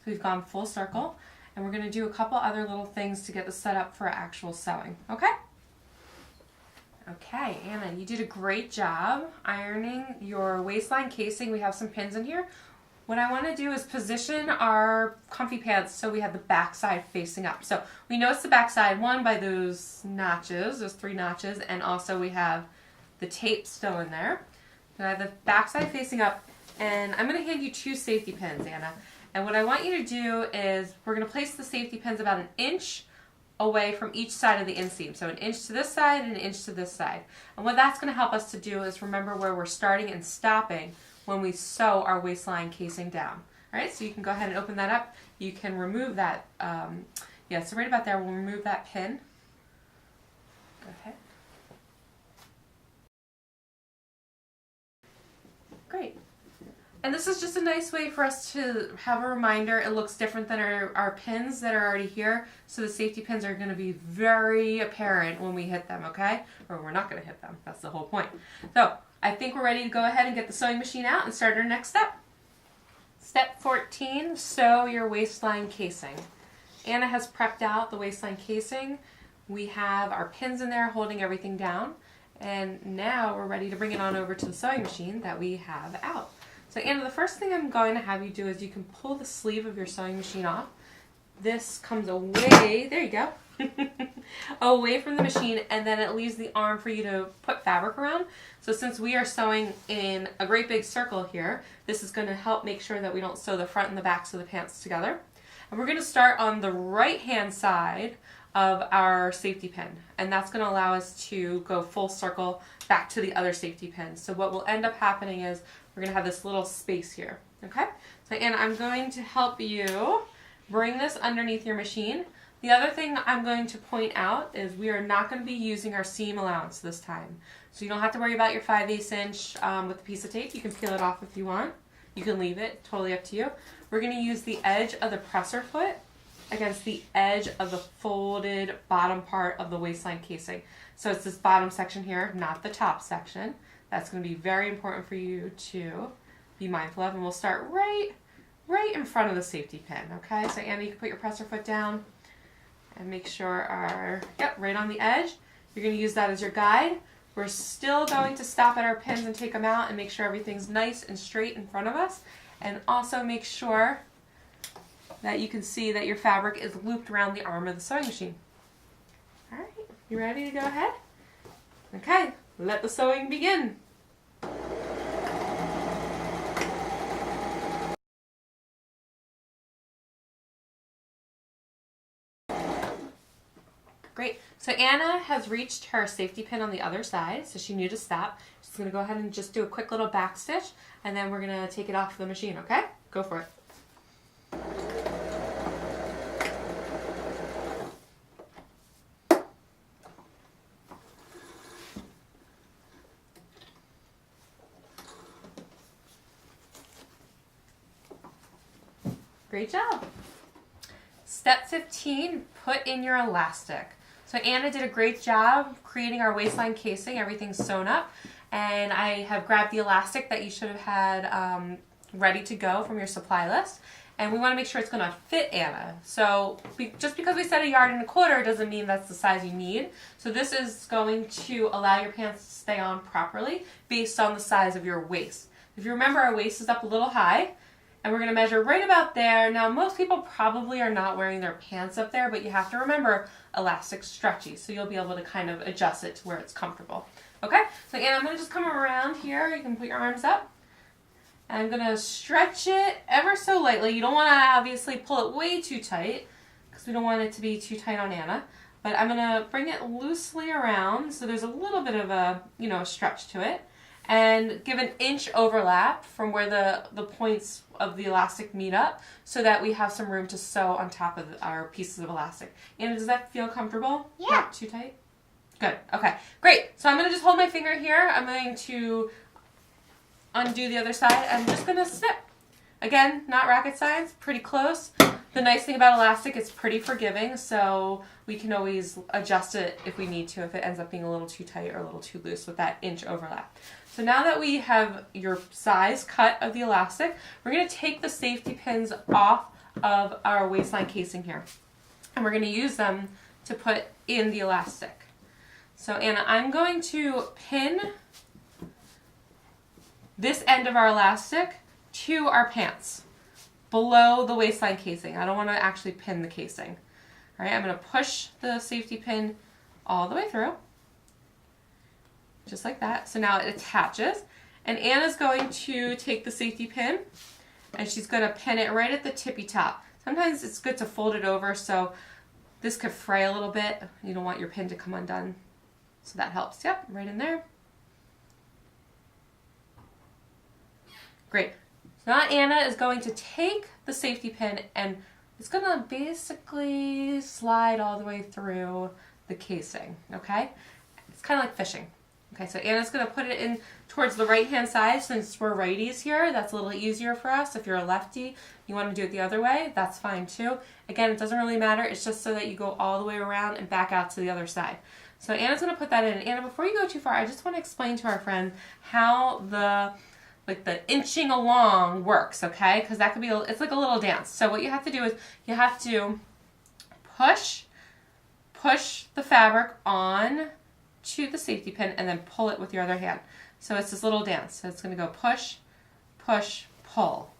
So we've gone full circle. And we're going to do a couple other little things to get the set up for actual sewing. Okay? Okay, Anna, you did a great job ironing your waistline casing. We have some pins in here. What I want to do is position our comfy pants so we have the back side facing up. So we know it's the back side, one, by those notches, those 3 notches, and also we have the tape still in there. So I have the back side facing up, and I'm going to hand you 2 safety pins, Anna. And what I want you to do is we're going to place the safety pins about 1 inch away from each side of the inseam. So 1 inch to this side and 1 inch to this side. And what that's going to help us to do is remember where we're starting and stopping when we sew our waistline casing down. All right, so you can go ahead and open that up. You can remove that, yeah, so right about there, we'll remove that pin. Go ahead. Great. And this is just a nice way for us to have a reminder. It looks different than our pins that are already here. So the safety pins are going to be very apparent when we hit them, okay? Or we're not going to hit them. That's the whole point. So I think we're ready to go ahead and get the sewing machine out and start our next step. Step 14, sew your waistline casing. Anna has prepped out the waistline casing. We have our pins in there holding everything down. And now we're ready to bring it on over to the sewing machine that we have out. So Anna, the first thing I'm going to have you do is you can pull the sleeve of your sewing machine off. This comes away, there you go, away from the machine, and then it leaves the arm for you to put fabric around. So since we are sewing in a great big circle here, this is going to help make sure that we don't sew the front and the backs of the pants together. And we're going to start on the right hand side of our safety pin, and that's going to allow us to go full circle back to the other safety pin. So what will end up happening is we're going to have this little space here, okay? So Anna, I'm going to help you bring this underneath your machine. The other thing I'm going to point out is we are not going to be using our seam allowance this time. So you don't have to worry about your 5/8 inch with a piece of tape. You can peel it off if you want. You can leave it, totally up to you. We're going to use the edge of the presser foot against the edge of the folded bottom part of the waistline casing. So it's this bottom section here, not the top section. That's going to be very important for you to be mindful of. And we'll start right in front of the safety pin, okay? So Anna, you can put your presser foot down and make sure right on the edge. You're going to use that as your guide. We're still going to stop at our pins and take them out and make sure everything's nice and straight in front of us. And also make sure that you can see that your fabric is looped around the arm of the sewing machine. All right, you ready to go ahead? Okay, let the sewing begin. Great. So Anna has reached her safety pin on the other side, so she knew to stop. She's going to go ahead and just do a quick little back stitch, and then we're going to take it off the machine, okay? Go for it. Great job. Step 15, put in your elastic. So Anna did a great job creating our waistline casing. Everything's sewn up. And I have grabbed the elastic that you should have had ready to go from your supply list. And we want to make sure it's going to fit Anna. So just because we said 1.25 yards doesn't mean that's the size you need. So this is going to allow your pants to stay on properly based on the size of your waist. If you remember, our waist is up a little high. And we're going to measure right about there. Now, most people probably are not wearing their pants up there, but you have to remember, elastic's stretchy, so you'll be able to kind of adjust it to where it's comfortable. Okay? So, Anna, I'm going to just come around here. You can put your arms up. And I'm going to stretch it ever so lightly. You don't want to obviously pull it way too tight, because we don't want it to be too tight on Anna. But I'm going to bring it loosely around, so there's a little bit of a, stretch to it. And give an inch overlap from where the points of the elastic meet up so that we have some room to sew on top of our pieces of elastic. Anna, does that feel comfortable? Yeah. Not too tight? Good. Okay. Great. So I'm going to just hold my finger here. I'm going to undo the other side. I'm just going to snip. Again, not rocket science. Pretty close. The nice thing about elastic, it's pretty forgiving, so we can always adjust it if we need to, if it ends up being a little too tight or a little too loose with that inch overlap. So now that we have your size cut of the elastic, we're going to take the safety pins off of our waistline casing here. And we're going to use them to put in the elastic. So Anna, I'm going to pin this end of our elastic to our pants, below the waistline casing. I don't want to actually pin the casing. All right, I'm going to push the safety pin all the way through, just like that. So now it attaches, and Anna's going to take the safety pin, and she's going to pin it right at the tippy top. Sometimes it's good to fold it over, so this could fray a little bit. You don't want your pin to come undone, so that helps. Yep, right in there. Great. So now Anna is going to take the safety pin and it's going to basically slide all the way through the casing, okay? It's kind of like fishing. Okay, so Anna's going to put it in towards the right-hand side. Since we're righties here, that's a little easier for us. If you're a lefty, you want to do it the other way, that's fine too. Again, it doesn't really matter. It's just so that you go all the way around and back out to the other side. So Anna's going to put that in. Anna, before you go too far, I just want to explain to our friend how the inching along works, okay? Because that could be, it's like a little dance. So what you have to do is you have to push the fabric on to the safety pin and then pull it with your other hand. So it's this little dance. So it's going to go push, push, pull.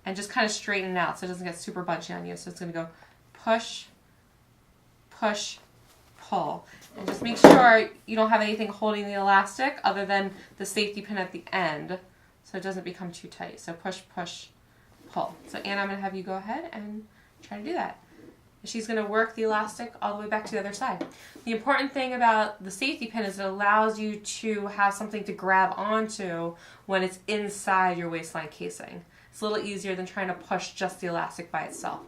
And just kind of straighten it out so it doesn't get super bunchy on you. So it's going to go push, push, pull. And just make sure you don't have anything holding the elastic other than the safety pin at the end, so it doesn't become too tight. So push, push, pull. So Anna, I'm going to have you go ahead and try to do that. She's going to work the elastic all the way back to the other side. The important thing about the safety pin is it allows you to have something to grab onto when it's inside your waistline casing. It's a little easier than trying to push just the elastic by itself.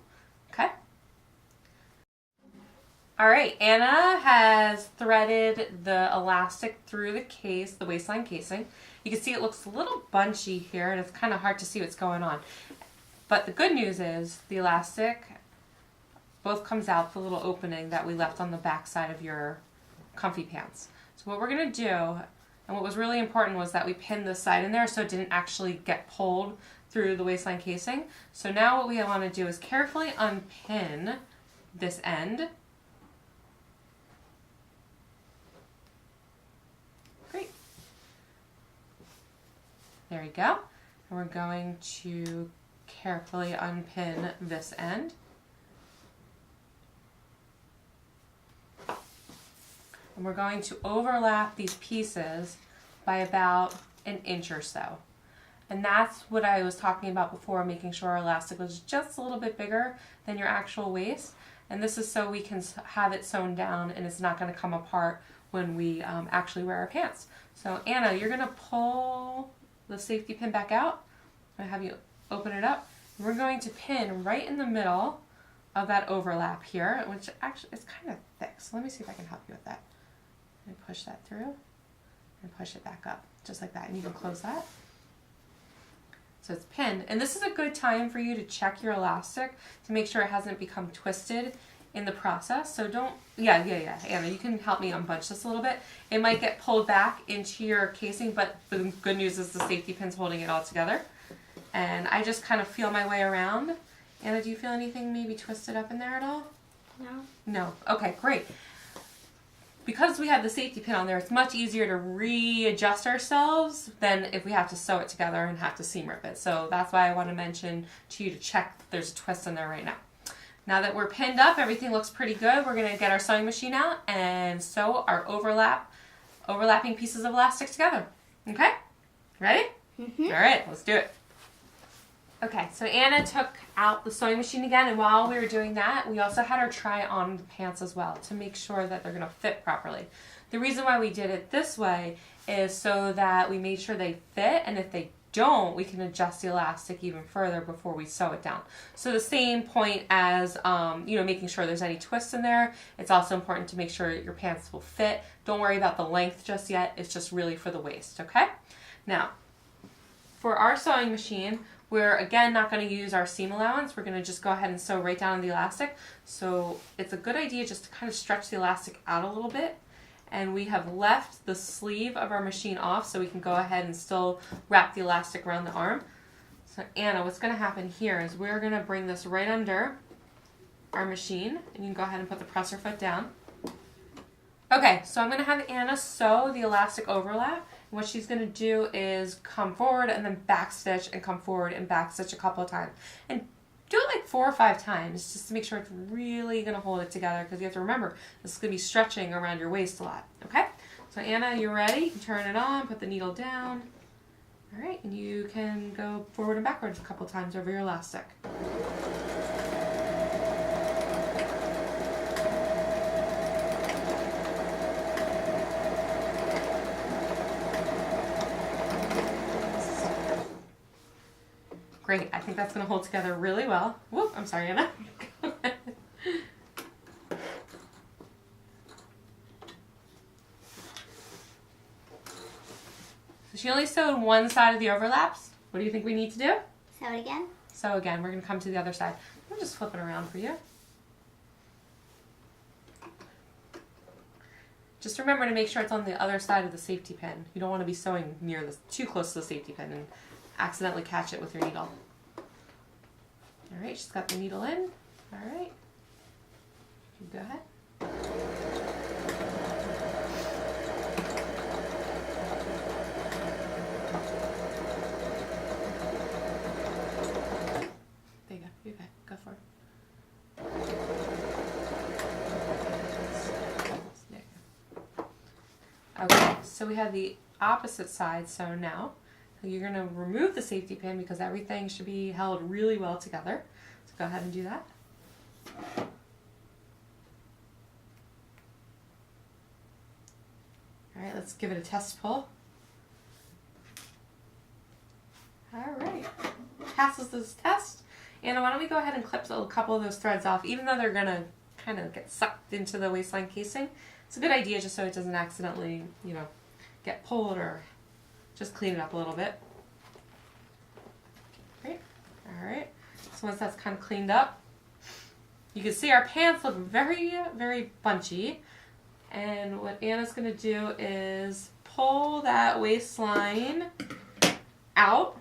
Okay? All right, Anna has threaded the elastic through the waistline casing. You can see it looks a little bunchy here, and it's kind of hard to see what's going on. But the good news is the elastic both comes out the little opening that we left on the back side of your comfy pants. So what we're going to do, and what was really important, was that we pinned this side in there so it didn't actually get pulled through the waistline casing. So now what we want to do is carefully unpin this end. Great. There we go. And we're going to carefully unpin this end. And we're going to overlap these pieces by about an inch or so. And that's what I was talking about before, making sure our elastic was just a little bit bigger than your actual waist. And this is so we can have it sewn down and it's not going to come apart when we actually wear our pants. So Anna, you're going to pull the safety pin back out. I'm going to have you open it up. We're going to pin right in the middle of that overlap here, which actually is kind of thick. So let me see if I can help you with that. And push that through and push it back up just like that. And you can close that. So it's pinned. And this is a good time for you to check your elastic to make sure it hasn't become twisted in the process. So don't, yeah. Anna, you can help me unbunch this a little bit. It might get pulled back into your casing, but the good news is the safety pin's holding it all together. And I just kind of feel my way around. Anna, do you feel anything maybe twisted up in there at all? No. No. Okay, great. Because we have the safety pin on there, it's much easier to readjust ourselves than if we have to sew it together and have to seam rip it. So that's why I want to mention to you to check if there's a twist in there right now. Now that we're pinned up, everything looks pretty good. We're going to get our sewing machine out and sew our overlapping pieces of elastic together. Okay? Ready? Mm-hmm. All right, let's do it. Okay, so Anna took out the sewing machine again, and while we were doing that, we also had her try on the pants as well to make sure that they're going to fit properly. The reason why we did it this way is so that we made sure they fit, and if they don't, we can adjust the elastic even further before we sew it down. So the same point as making sure there's any twists in there, it's also important to make sure your pants will fit. Don't worry about the length just yet, it's just really for the waist, okay? Now, for our sewing machine, we're again not going to use our seam allowance. We're going to just go ahead and sew right down on the elastic. So it's a good idea just to kind of stretch the elastic out a little bit. And we have left the sleeve of our machine off so we can go ahead and still wrap the elastic around the arm. So Anna, what's going to happen here is we're going to bring this right under our machine. And you can go ahead and put the presser foot down. Okay, so I'm going to have Anna sew the elastic overlap. What she's going to do is come forward and then back stitch and come forward and back stitch a couple of times. And do it like 4 or 5 times just to make sure it's really going to hold it together, because you have to remember this is going to be stretching around your waist a lot. Okay? So Anna, you're ready. You can turn it on, put the needle down. All right, and you can go forward and backwards a couple times over your elastic. Great, I think that's going to hold together really well. Whoop, I'm sorry, Anna. So she only sewed one side of the overlaps. What do you think we need to do? Sew it again. So again, we're going to come to the other side. I'll just flip it around for you. Just remember to make sure it's on the other side of the safety pin. You don't want to be sewing too close to the safety pin and accidentally catch it with your needle. All right, she's got the needle in. All right, you go ahead. There you go. You're good. Go for it. There you go. Okay, so we have the opposite side sewn now. You're going to remove the safety pin because everything should be held really well together. So go ahead and do that. All right, let's give it a test pull. All right, passes this test. Anna, why don't we go ahead and clip a couple of those threads off, even though they're going to kind of get sucked into the waistline casing. It's a good idea just so it doesn't accidentally, get pulled, or just clean it up a little bit. Great. All right. So once that's kind of cleaned up, you can see our pants look very, very bunchy. And what Anna's going to do is pull that waistline out.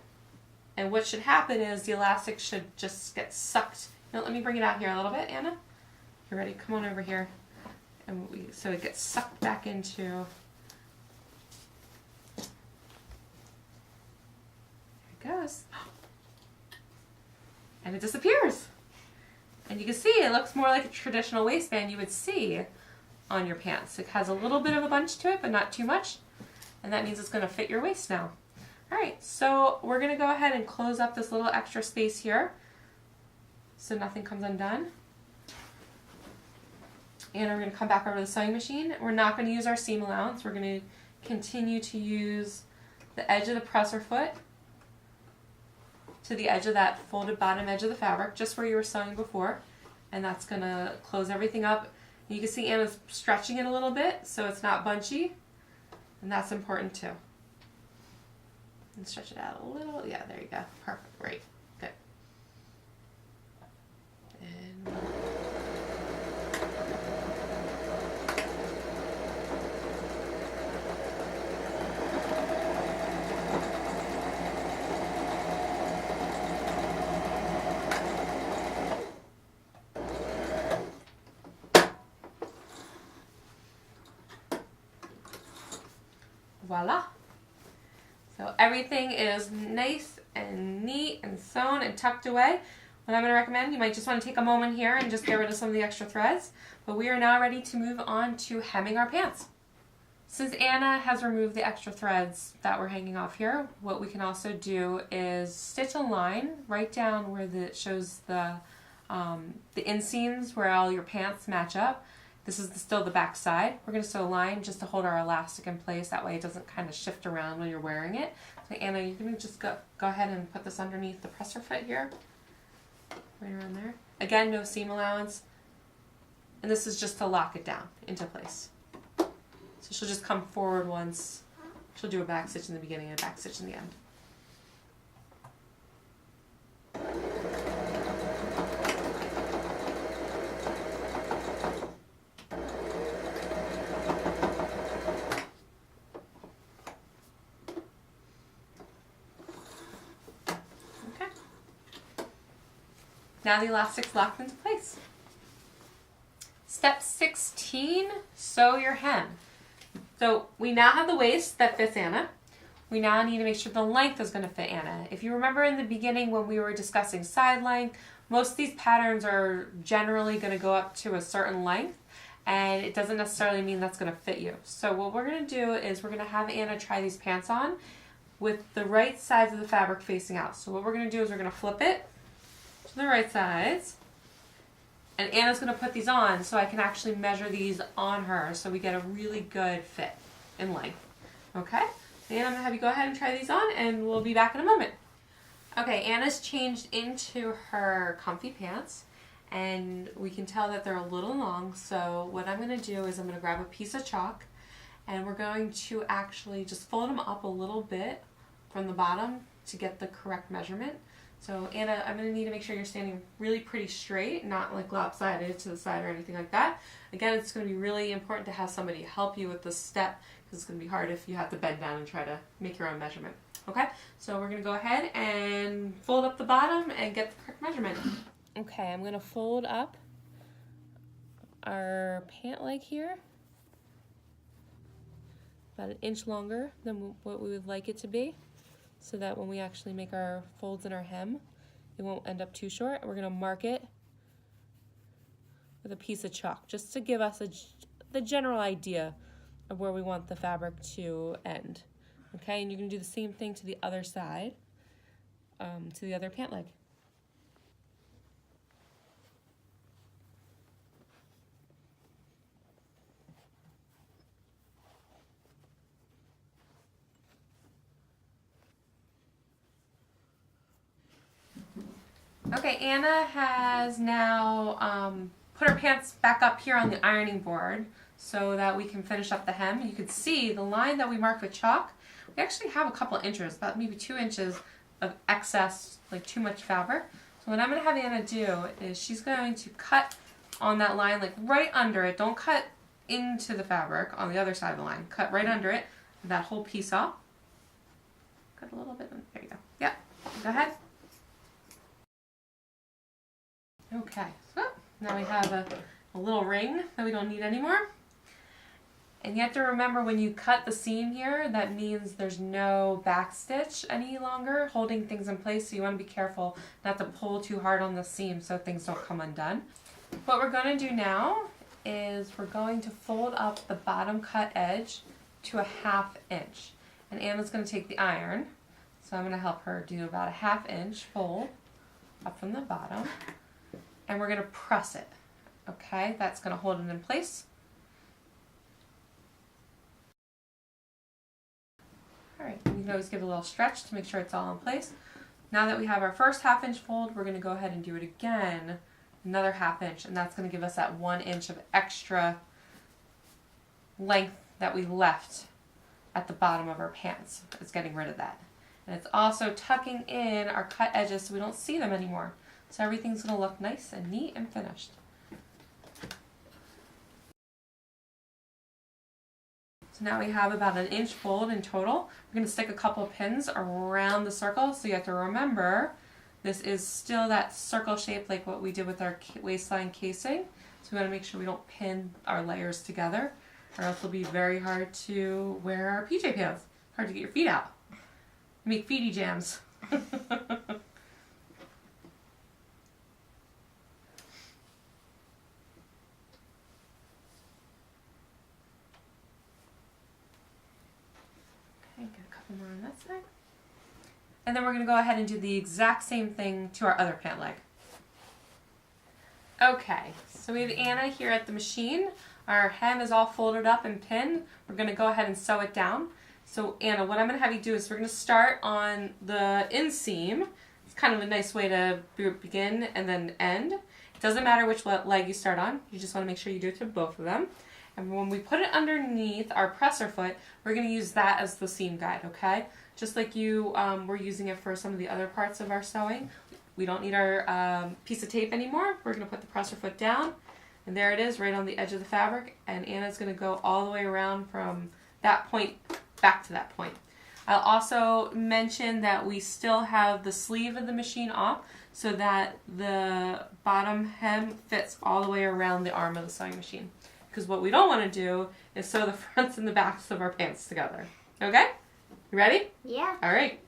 And what should happen is the elastic should just get sucked. Now, let me bring it out here a little bit, Anna. You ready? Come on over here. And so it gets sucked back into. Goes, and it disappears, and you can see it looks more like a traditional waistband you would see on your pants. It has a little bit of a bunch to it, but not too much, and that means it's going to fit your waist now. All right, so we're going to go ahead and close up this little extra space here so nothing comes undone. And we're going to come back over to the sewing machine. We're not going to use our seam allowance. We're going to continue to use the edge of the presser foot to the edge of that folded bottom edge of the fabric, just where you were sewing before. And that's going to close everything up. You can see Anna's stretching it a little bit so it's not bunchy. And that's important too. And stretch it out a little. Yeah, there you go. Perfect. Great. Good. And voila. So everything is nice and neat and sewn and tucked away. What I'm going to recommend, you might just want to take a moment here and just get rid of some of the extra threads. But we are now ready to move on to hemming our pants. Since Anna has removed the extra threads that were hanging off here, what we can also do is stitch a line right down where it shows the inseams where all your pants match up. This is still the back side. We're going to sew a line just to hold our elastic in place. That way it doesn't kind of shift around when you're wearing it. So Anna, you're going to just go ahead and put this underneath the presser foot here. Right around there. Again, no seam allowance. And this is just to lock it down into place. So she'll just come forward once. She'll do a back stitch in the beginning and a back stitch in the end. Now the elastic's locked into place. Step 16, sew your hem. So we now have the waist that fits Anna. We now need to make sure the length is going to fit Anna. If you remember in the beginning when we were discussing side length, most of these patterns are generally going to go up to a certain length, and it doesn't necessarily mean that's going to fit you. So what we're going to do is we're going to have Anna try these pants on with the right sides of the fabric facing out. So what we're going to do is we're going to flip it to the right sides, and Anna's going to put these on so I can actually measure these on her so we get a really good fit in length. Okay? Anna, I'm going to have you go ahead and try these on, and we'll be back in a moment. Okay, Anna's changed into her comfy pants, and we can tell that they're a little long, so what I'm going to do is I'm going to grab a piece of chalk, and we're going to actually just fold them up a little bit from the bottom to get the correct measurement. So Anna, I'm going to need to make sure you're standing really pretty straight, not like lopsided to the side or anything like that. Again, it's going to be really important to have somebody help you with this step because it's going to be hard if you have to bend down and try to make your own measurement. Okay, so we're going to go ahead and fold up the bottom and get the correct measurement. Okay, I'm going to fold up our pant leg here, about an inch longer than what we would like it to be, so that when we actually make our folds in our hem, it won't end up too short. We're going to mark it with a piece of chalk, just to give us the general idea of where we want the fabric to end. Okay, and you're going to do the same thing to the other side, to the other pant leg. Okay, Anna has now put her pants back up here on the ironing board so that we can finish up the hem. You can see the line that we marked with chalk. We actually have a couple inches, about maybe 2 inches of excess, like too much fabric. So what I'm going to have Anna do is she's going to cut on that line, like right under it. Don't cut into the fabric on the other side of the line. Cut right under it, that whole piece off. Cut a little bit. There you go. Yeah, go ahead. Okay, so now we have a little ring that we don't need anymore. And you have to remember when you cut the seam here, that means there's no back stitch any longer holding things in place, so you want to be careful not to pull too hard on the seam so things don't come undone. What we're going to do now is we're going to fold up the bottom cut edge to a 1/2 inch. And Anna's going to take the iron, so I'm going to help her do about a 1/2 inch fold up from the bottom. And we're going to press it. Okay, that's going to hold it in place. All right, you can always give it a little stretch to make sure it's all in place. Now that we have our first 1/2 inch fold, we're going to go ahead and do it again, another 1/2 inch, and that's going to give us that 1 inch of extra length that we left at the bottom of our pants. It's getting rid of that. And it's also tucking in our cut edges so we don't see them anymore. So everything's going to look nice and neat and finished. So now we have about 1 inch fold in total. We're going to stick a couple pins around the circle, so you have to remember this is still that circle shape like what we did with our waistline casing. So we want to make sure we don't pin our layers together, or else it'll be very hard to wear our PJ pants. Hard to get your feet out. Make feety jams. Get a couple more on that side. And then we're going to go ahead and do the exact same thing to our other pant leg. Okay, so we have Anna here at the machine. Our hem is all folded up and pinned. We're going to go ahead and sew it down. So Anna, what I'm going to have you do is we're going to start on the inseam. It's kind of a nice way to begin and then end. It doesn't matter which leg you start on. You just want to make sure you do it to both of them. And when we put it underneath our presser foot, we're going to use that as the seam guide, okay? Just like you were using it for some of the other parts of our sewing. We don't need our piece of tape anymore. We're going to put the presser foot down, and there it is right on the edge of the fabric, and Anna's going to go all the way around from that point back to that point. I'll also mention that we still have the sleeve of the machine off so that the bottom hem fits all the way around the arm of the sewing machine. Because what we don't want to do is sew the fronts and the backs of our pants together. Okay? You ready? Yeah. All right.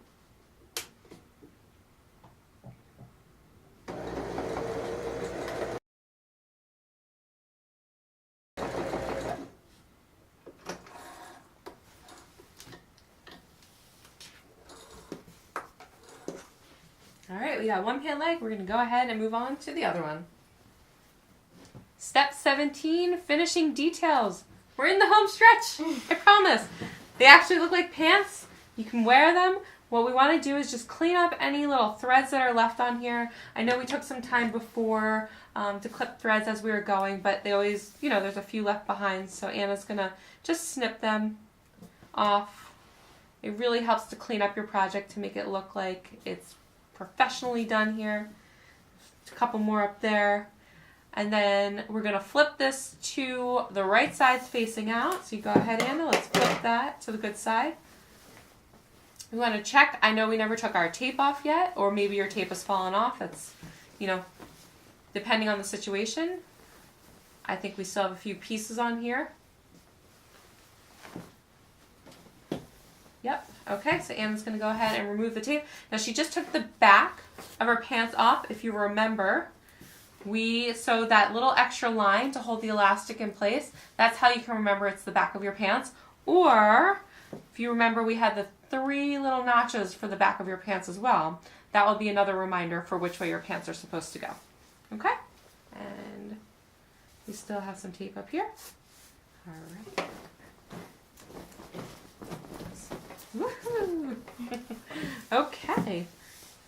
All right, we got one pant leg. We're going to go ahead and move on to the other one. Step 17, finishing details. We're in the home stretch, I promise. They actually look like pants. You can wear them. What we want to do is just clean up any little threads that are left on here. I know we took some time before to clip threads as we were going, but they always, you know, there's a few left behind, so Anna's going to just snip them off. It really helps to clean up your project to make it look like it's professionally done here. A couple more up there. And then we're going to flip this to the right side's facing out. So you go ahead, Anna, let's flip that to the good side. We want to check. I know we never took our tape off yet, or maybe your tape has fallen off. It's, you know, depending on the situation. I think we still have a few pieces on here. Yep. Okay, so Anna's going to go ahead and remove the tape. Now she just took the back of her pants off. If you remember, we sewed that little extra line to hold the elastic in place. That's how you can remember it's the back of your pants. Or, if you remember, we had the 3 little notches for the back of your pants as well. That will be another reminder for which way your pants are supposed to go. Okay? And we still have some tape up here. All right. Woohoo! Okay.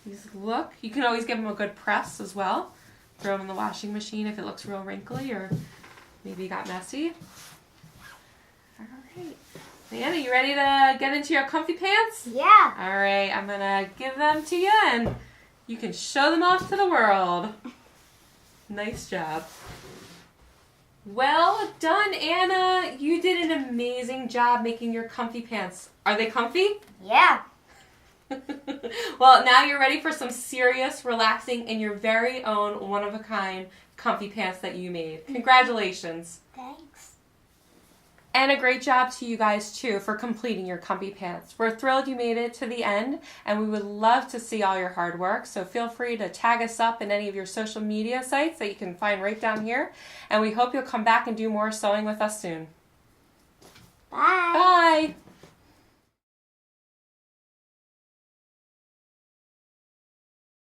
These look, you can always give them a good press as well. Throw them in the washing machine if it looks real wrinkly or maybe got messy. All right. Anna, you ready to get into your comfy pants? Yeah. All right, I'm going to give them to you and you can show them off to the world. Nice job. Well done, Anna. You did an amazing job making your comfy pants. Are they comfy? Yeah. Well, now you're ready for some serious relaxing in your very own one-of-a-kind comfy pants that you made. Congratulations. Thanks. And a great job to you guys, too, for completing your comfy pants. We're thrilled you made it to the end, and we would love to see all your hard work. So feel free to tag us up in any of your social media sites that you can find right down here. And we hope you'll come back and do more sewing with us soon. Bye. Bye.